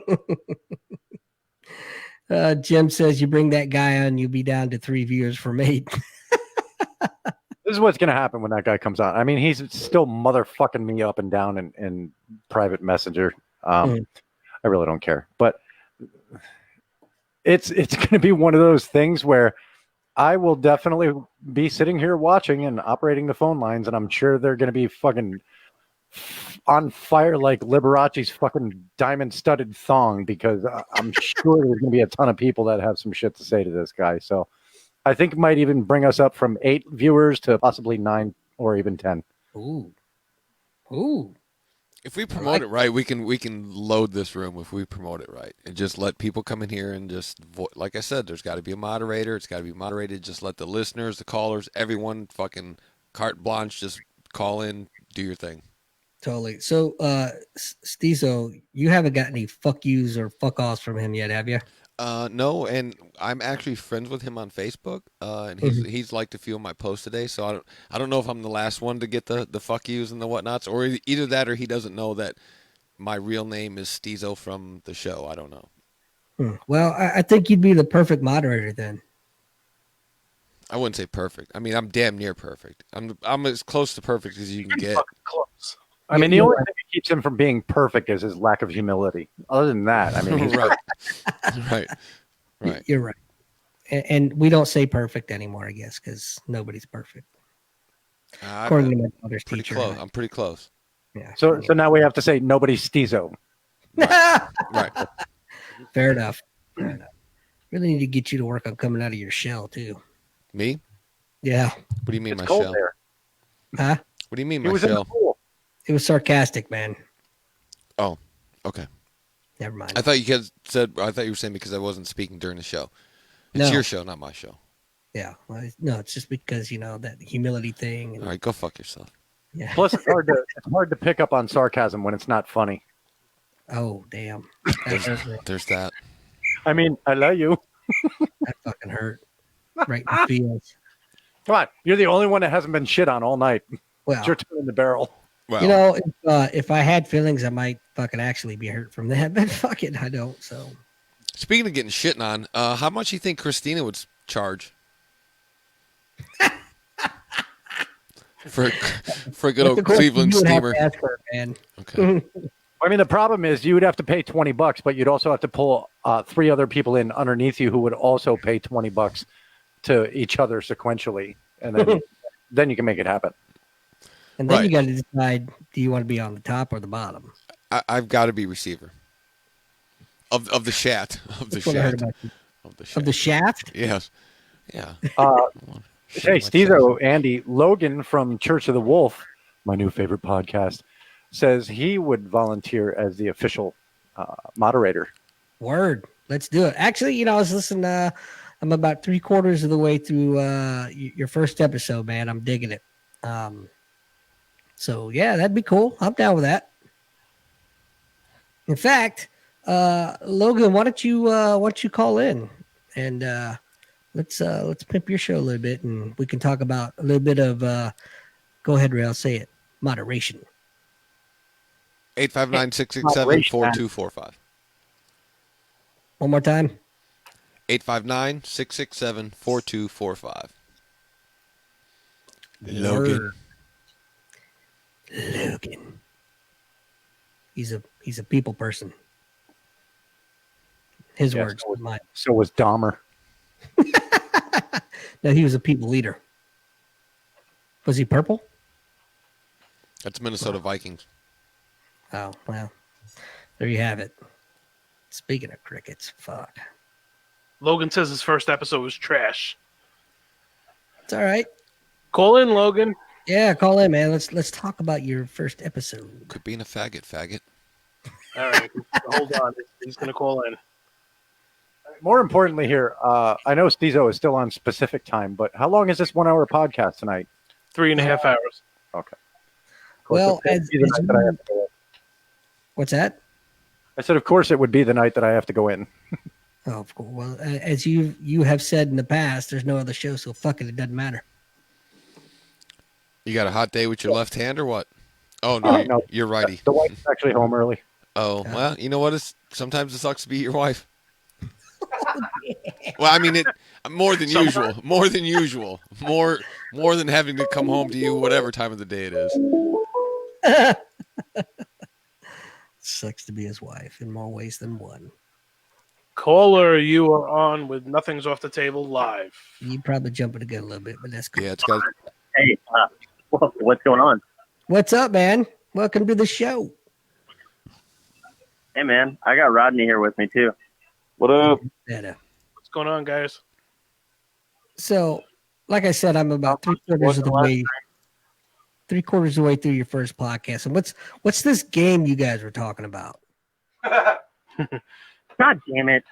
Jim says you bring that guy on, you'll be down to 3 viewers from 8. This is what's going to happen when that guy comes on. I mean, he's still motherfucking me up and down in private messenger. I really don't care. But it's going to be one of those things where I will definitely be sitting here watching and operating the phone lines, and I'm sure they're going to be fucking on fire like Liberace's fucking diamond-studded thong, because I'm sure there's going to be a ton of people that have some shit to say to this guy. So I think it might even bring us up from 8 viewers to possibly 9 or even 10. Ooh. If we promote it right, we can load this room if we promote it right and just let people come in here and just like I said, there's got to be a moderator. It's got to be moderated. Just let the listeners, the callers, everyone fucking carte blanche. Just call in, do your thing. Totally. So, Stezo, you haven't got any fuck yous or fuck offs from him yet, have you? No, and I'm actually friends with him on Facebook, and he's liked a few of my posts today. So I don't know if I'm the last one to get the fuck yous and the whatnots, or either that or he doesn't know that my real name is Stezo from the show. I don't know. Well, I think you'd be the perfect moderator then. I wouldn't say perfect. I mean, I'm damn near perfect. I'm as close to perfect as you can get. Close. I mean, the only thing that keeps him from being perfect is his lack of humility. Other than that, I mean, he's right. You're right. And we don't say perfect anymore, I guess, because nobody's perfect. According to my daughter's teacher. Close. I'm pretty close. Yeah. So now we have to say nobody's Stezo. Right. Fair enough. Really need to get you to work on coming out of your shell too. Me? Yeah. What do you mean, It's my cold shell? there. Huh? What do you mean, He my was in the shell? pool. It was sarcastic, man. Oh, okay. Never mind. I thought you were saying because I wasn't speaking during the show. It's your show, not my show. Yeah. Well, no, it's just because, that humility thing. And, all right, go fuck yourself. Yeah. Plus, it's hard to pick up on sarcasm when it's not funny. Oh, damn. There's that. I mean, I love you. That fucking hurt. Right in the feels. Come on. You're the only one that hasn't been shit on all night. Well, it's your turn in the barrel. Well, if I had feelings, I might fucking actually be hurt from that. But fuck it, I don't. So Speaking of getting shitting on, how much do you think Christina would charge for a good old Cleveland steamer? Ask her, man. Okay. I mean, the problem is you would have to pay $20, but you'd also have to pull 3 other people in underneath you who would also pay $20 to each other sequentially, and then then you can make it happen. And then you got to decide: do you want to be on the top or the bottom? I've got to be receiver of the shaft of the That's what I heard shaft about you. of the shaft. Of the shaft? Yes. Yeah. Hey, Stezo, Andy, Logan from Church of the Wolf, my new favorite podcast, says he would volunteer as the official moderator. Word. Let's do it. Actually, I was listening. I'm about 3/4 of the way through your first episode, man. I'm digging it. So yeah, that'd be cool. I'm down with that. In fact, Logan, why don't you call in and let's pimp your show a little bit, and we can talk about a little bit of go ahead, Rail, say it. Moderation. 859-667-4245. One more time. 859-667-4245. Logan. He's a people person. His Yeah, words, mine. So was Dahmer. No, he was a people leader. Was he purple? That's Minnesota Vikings. Oh, well. There you have it. Speaking of crickets, fuck. Logan says his first episode was trash. It's all right. Call in, Logan. Yeah, call in, man. Let's talk about your first episode. Quit being a faggot. All right. Hold on. He's going to call in. More importantly here, I know Stezo is still on specific time, but how long is this 1 hour podcast tonight? 3.5 hours. Okay. Well, what's that? I said, of course, it would be the night that I have to go in. Oh, of course. Well, as you have said in the past, there's no other show, so fuck it doesn't matter. You got a hot day with your left hand or what? Oh, no, no. You're righty. The wife's actually home early. Oh, well, you know what? Sometimes it sucks to be your wife. Well, I mean, more than usual. More than usual. More than having to come home to you whatever time of the day it is. Sucks to be his wife in more ways than one. Caller, you are on with Nothing's Off the Table live. You probably jumping the gun a little bit, but that's cool. Yeah, it's got. Hey, what's going on? What's up, man? Welcome to the show. Hey, man, I got Rodney here with me too. What up? Better. What's going on, guys? So, like I said, I'm about 3/4 of the way. 3/4 of the way through your first podcast, and what's this game you guys were talking about? God damn it!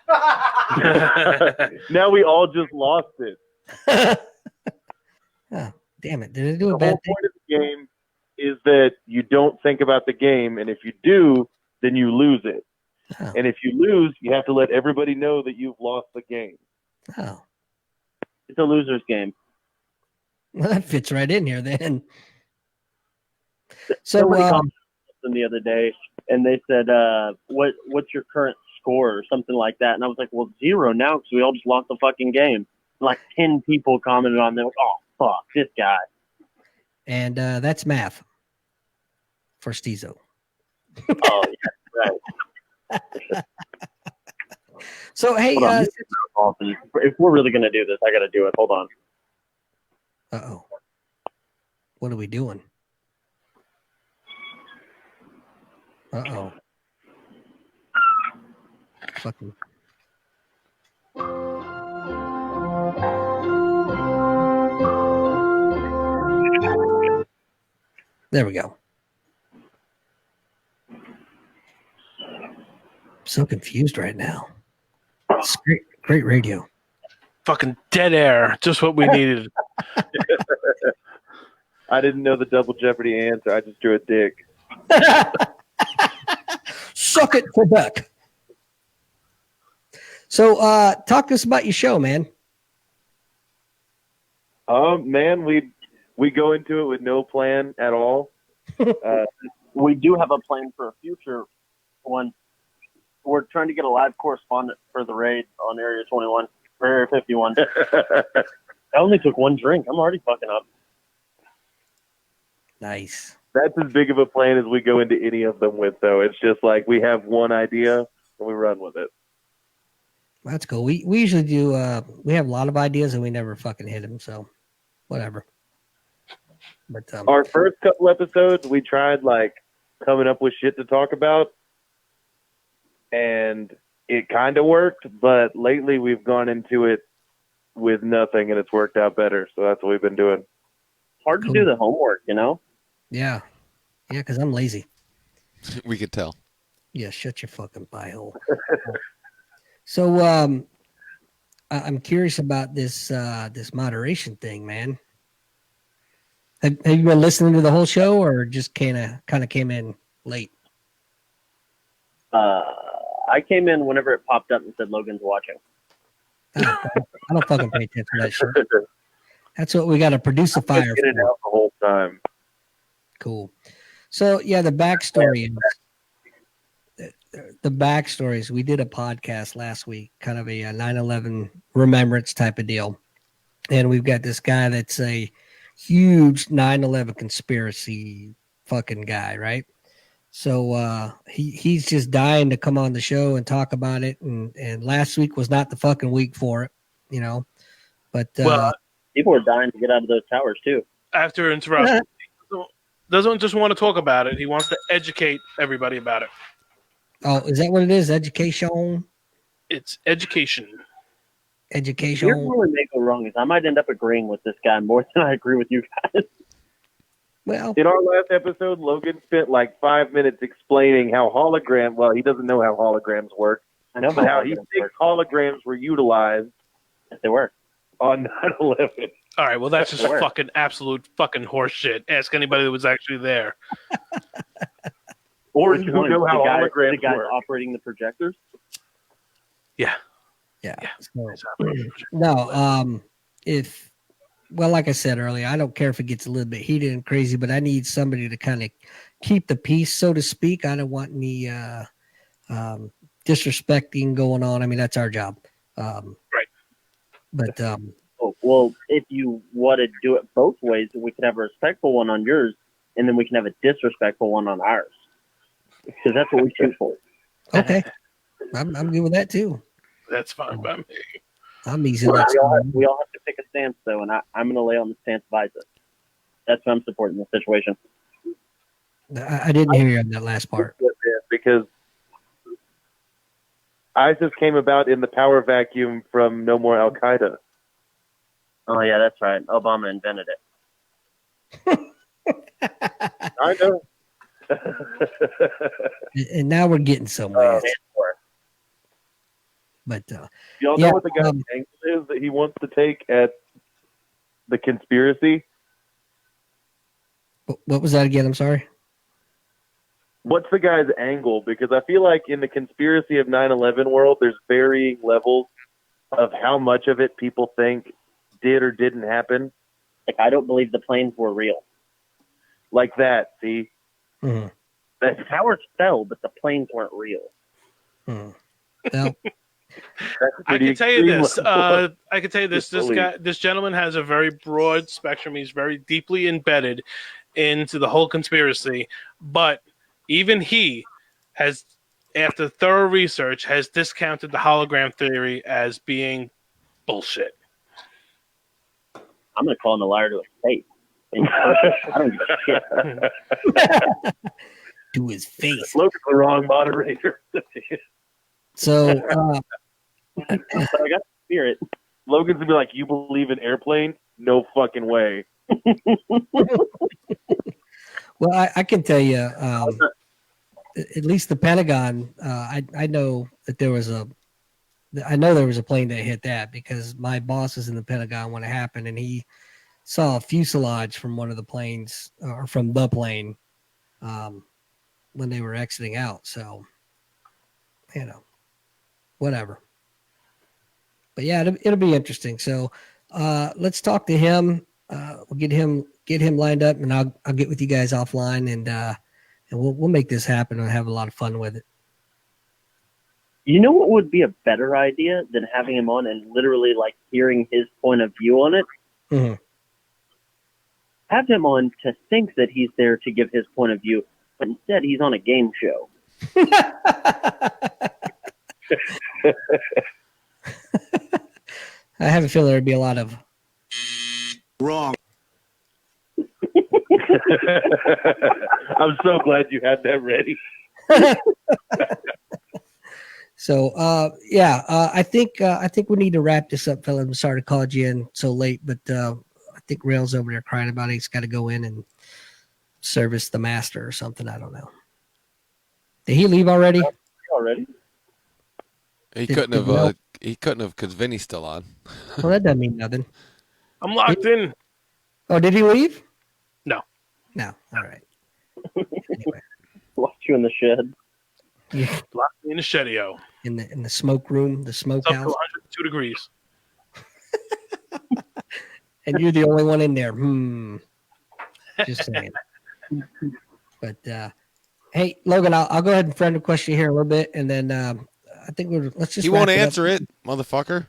Now we all just lost it. Oh, damn it! Did I do a The bad whole thing? point of the game is that you don't think about the game, and if you do, then you lose it. Oh. And if you lose, you have to let everybody know that you've lost the game. Oh, It's a loser's game. well, that fits right in here then. So, Somebody called them the other day, and they said, "What's your current score?" or something like that. And I was like, "Well, 0 now because we all just lost the fucking game." Like 10 people commented on there, like, "Oh fuck, this guy." and that's math for Stezo. Oh yeah, right. So hey, Hold on. If we're really gonna do this, I gotta do it. Hold on. uh-oh, what are we doing? Uh-oh. Fucking. There we go. So confused right now. It's great radio. Fucking dead air. Just what we needed. I didn't know the double jeopardy answer. I just drew a dick. Suck it, Quebec. So, talk to us about your show, man. Man, we go into it with no plan at all. We do have a plan for a future one. we're trying to get a live correspondent for the raid on Area 21 or Area 51. I only took one drink. I'm already fucking up. Nice. That's as big of a plan as we go into any of them with, though. It's just like we have one idea and we run with it. That's cool. We usually do. We have a lot of ideas and we never fucking hit them. So, whatever. But our first couple episodes, we tried like coming up with shit to talk about, and it kind of worked. But lately, we've gone into it with nothing, and it's worked out better. So that's what we've been doing. Hard to do the homework, you know? Yeah, because I'm lazy. We could tell. Yeah, shut your fucking pie hole. So, I'm curious about this this moderation thing, man. Have you been listening to the whole show, or just kind of came in late? I came in whenever it popped up and said Logan's watching. I don't fucking pay attention to that shit. That's what we got to produce a fire Get it for. out the whole time. Cool. So yeah, the backstory is we did a podcast last week, kind of a 9/11 remembrance type of deal, and we've got this guy that's a huge 9/11 conspiracy fucking guy, right? So he's just dying to come on the show and talk about it, and last week was not the fucking week for it, you know. But people are dying to get out of those towers too. After interrupting, doesn't just want to talk about it. He wants to educate everybody about it. Oh, is that what it is? Education? It's education. Education. Here's where we may go wrong is I might end up agreeing with this guy more than I agree with you guys. Well, in our last episode, Logan spent like 5 minutes explaining how he doesn't know how holograms work. I know but how he thinks holograms were utilized. Yes, they were. On 9/11. All right, well, that's just fucking absolute fucking horse shit. Ask anybody that was actually there. Or you know how holograms the guy work. operating the projectors? Yeah. So, no, like I said earlier, I don't care if it gets a little bit heated and crazy, but I need somebody to kind of keep the peace, so to speak. I don't want any disrespecting going on. I mean, that's our job. Right. But well, if you want to do it both ways, we could have a respectful one on yours, and then we can have a disrespectful one on ours. Because that's what we shoot for. Okay. I'm good with that too. That's fine by me. I'm easy. We all have to pick a stance, though, and I'm going to lay on the stance of Isaac. That's what I'm supporting the situation. I didn't hear you on that last part. Because ISIS came about in the power vacuum from No More Al Qaeda. Oh, yeah, that's right. Obama invented it. I know. And now we're getting somewhere. But y'all know what the guy's angle is that he wants to take at the conspiracy? What was that again? I'm sorry. What's the guy's angle? Because I feel like in the conspiracy of 9/11 world, there's varying levels of how much of it people think did or didn't happen. Like, I don't believe the planes were real. Like that, see? Mm-hmm. The towers fell, but the planes weren't real. Mm. Well, I can tell you this. I can tell you this. This gentleman has a very broad spectrum. He's very deeply embedded into the whole conspiracy. But even he has, after thorough research, has discounted the hologram theory as being bullshit. I'm going to call him a liar to his face. I don't give a shit. To his face. Logan's the wrong moderator. So, I got the spirit. Logan's gonna be like, "You believe in airplanes? No fucking way." Well, I can tell you, at least the Pentagon. I know that there was a plane that hit that because my boss is in the Pentagon when it happened, and he saw a fuselage from one of the planes or from the plane when they were exiting out. So, whatever. But yeah, it'll be interesting. So let's talk to him. We'll get him lined up, and I'll get with you guys offline, and we'll make this happen and have a lot of fun with it. You know what would be a better idea than having him on and literally like hearing his point of view on it? Mm-hmm. Have him on to think that he's there to give his point of view, but instead he's on a game show. I have a feeling there'd be a lot of wrong. I'm so glad you had that ready. So, I think we need to wrap this up, fellas. I'm sorry to call you in so late, but I think Rail's over there crying about it. He's got to go in and service the master or something. I don't know. Did he leave already? He couldn't have. He couldn't have because Vinny's still on. Well, that doesn't mean nothing. I'm locked in. Oh, did he leave? No. No. All right. Anyway. Locked you in the shed. Yeah. Locked me in the shedio. In the smoke room, the smoke It's up house. to 102 degrees. And you're the only one in there. Just saying. But hey, Logan, I'll go ahead and friend request you here a little bit, and then I think let's just. He won't answer it, motherfucker.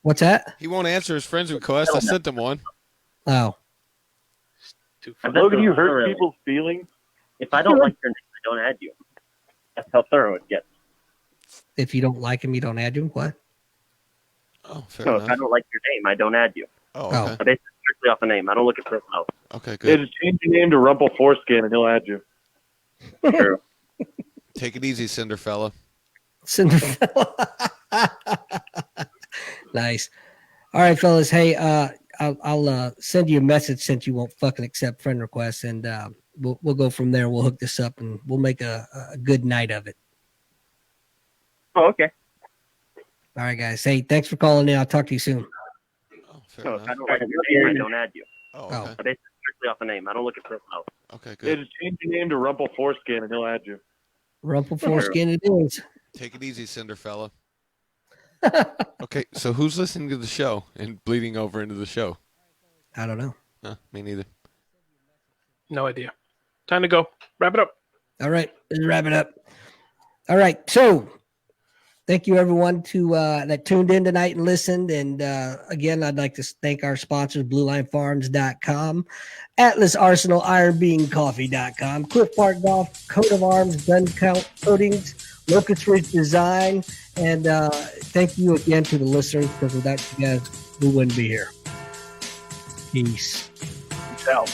What's that? He won't answer his friend's request. I sent him one. Oh. Logan, you hurt people's feelings. If I don't like your name, I don't add you. That's how thorough it gets. If you don't like him, you don't add him. What? Oh, fair No, enough. if I don't like your name, I don't add you. Oh, okay. I base it strictly off a name. I don't look at profile. Okay, Yeah, good. just change your name to Rumple Foreskin and he'll add you. True. Take it easy, Cinderfella. Cinderfella. Nice. All right, fellas. Hey, I'll send you a message since you won't fucking accept friend requests, and we'll go from there. We'll hook this up and we'll make a good night of it. Oh, okay. All right, guys. Hey, thanks for calling in. I'll talk to you soon. Oh, fair No, enough. if I don't like your name, I don't add you. Oh, Oh. okay. I base it strictly off a name. I don't look at profile. Okay, Yeah, good. just change your name to Rumple Foreskin and he'll add you. Rumple foreskin it is. Take it easy, Cinderfella. Okay, so who's listening to the show and bleeding over into the show? I don't know. Huh, me neither. No idea. Time to go. Wrap it up. All right, let's wrap it up. All right, so thank you everyone that tuned in tonight and listened. And again, I'd like to thank our sponsors, BlueLineFarms.com, Atlas Arsenal, IronBeanCoffee.com, Cliff Park Golf, Coat of Arms, Gun Count Coatings, Locust Ridge Design, and thank you again to the listeners, because without you guys, we wouldn't be here. Peace. Peace out.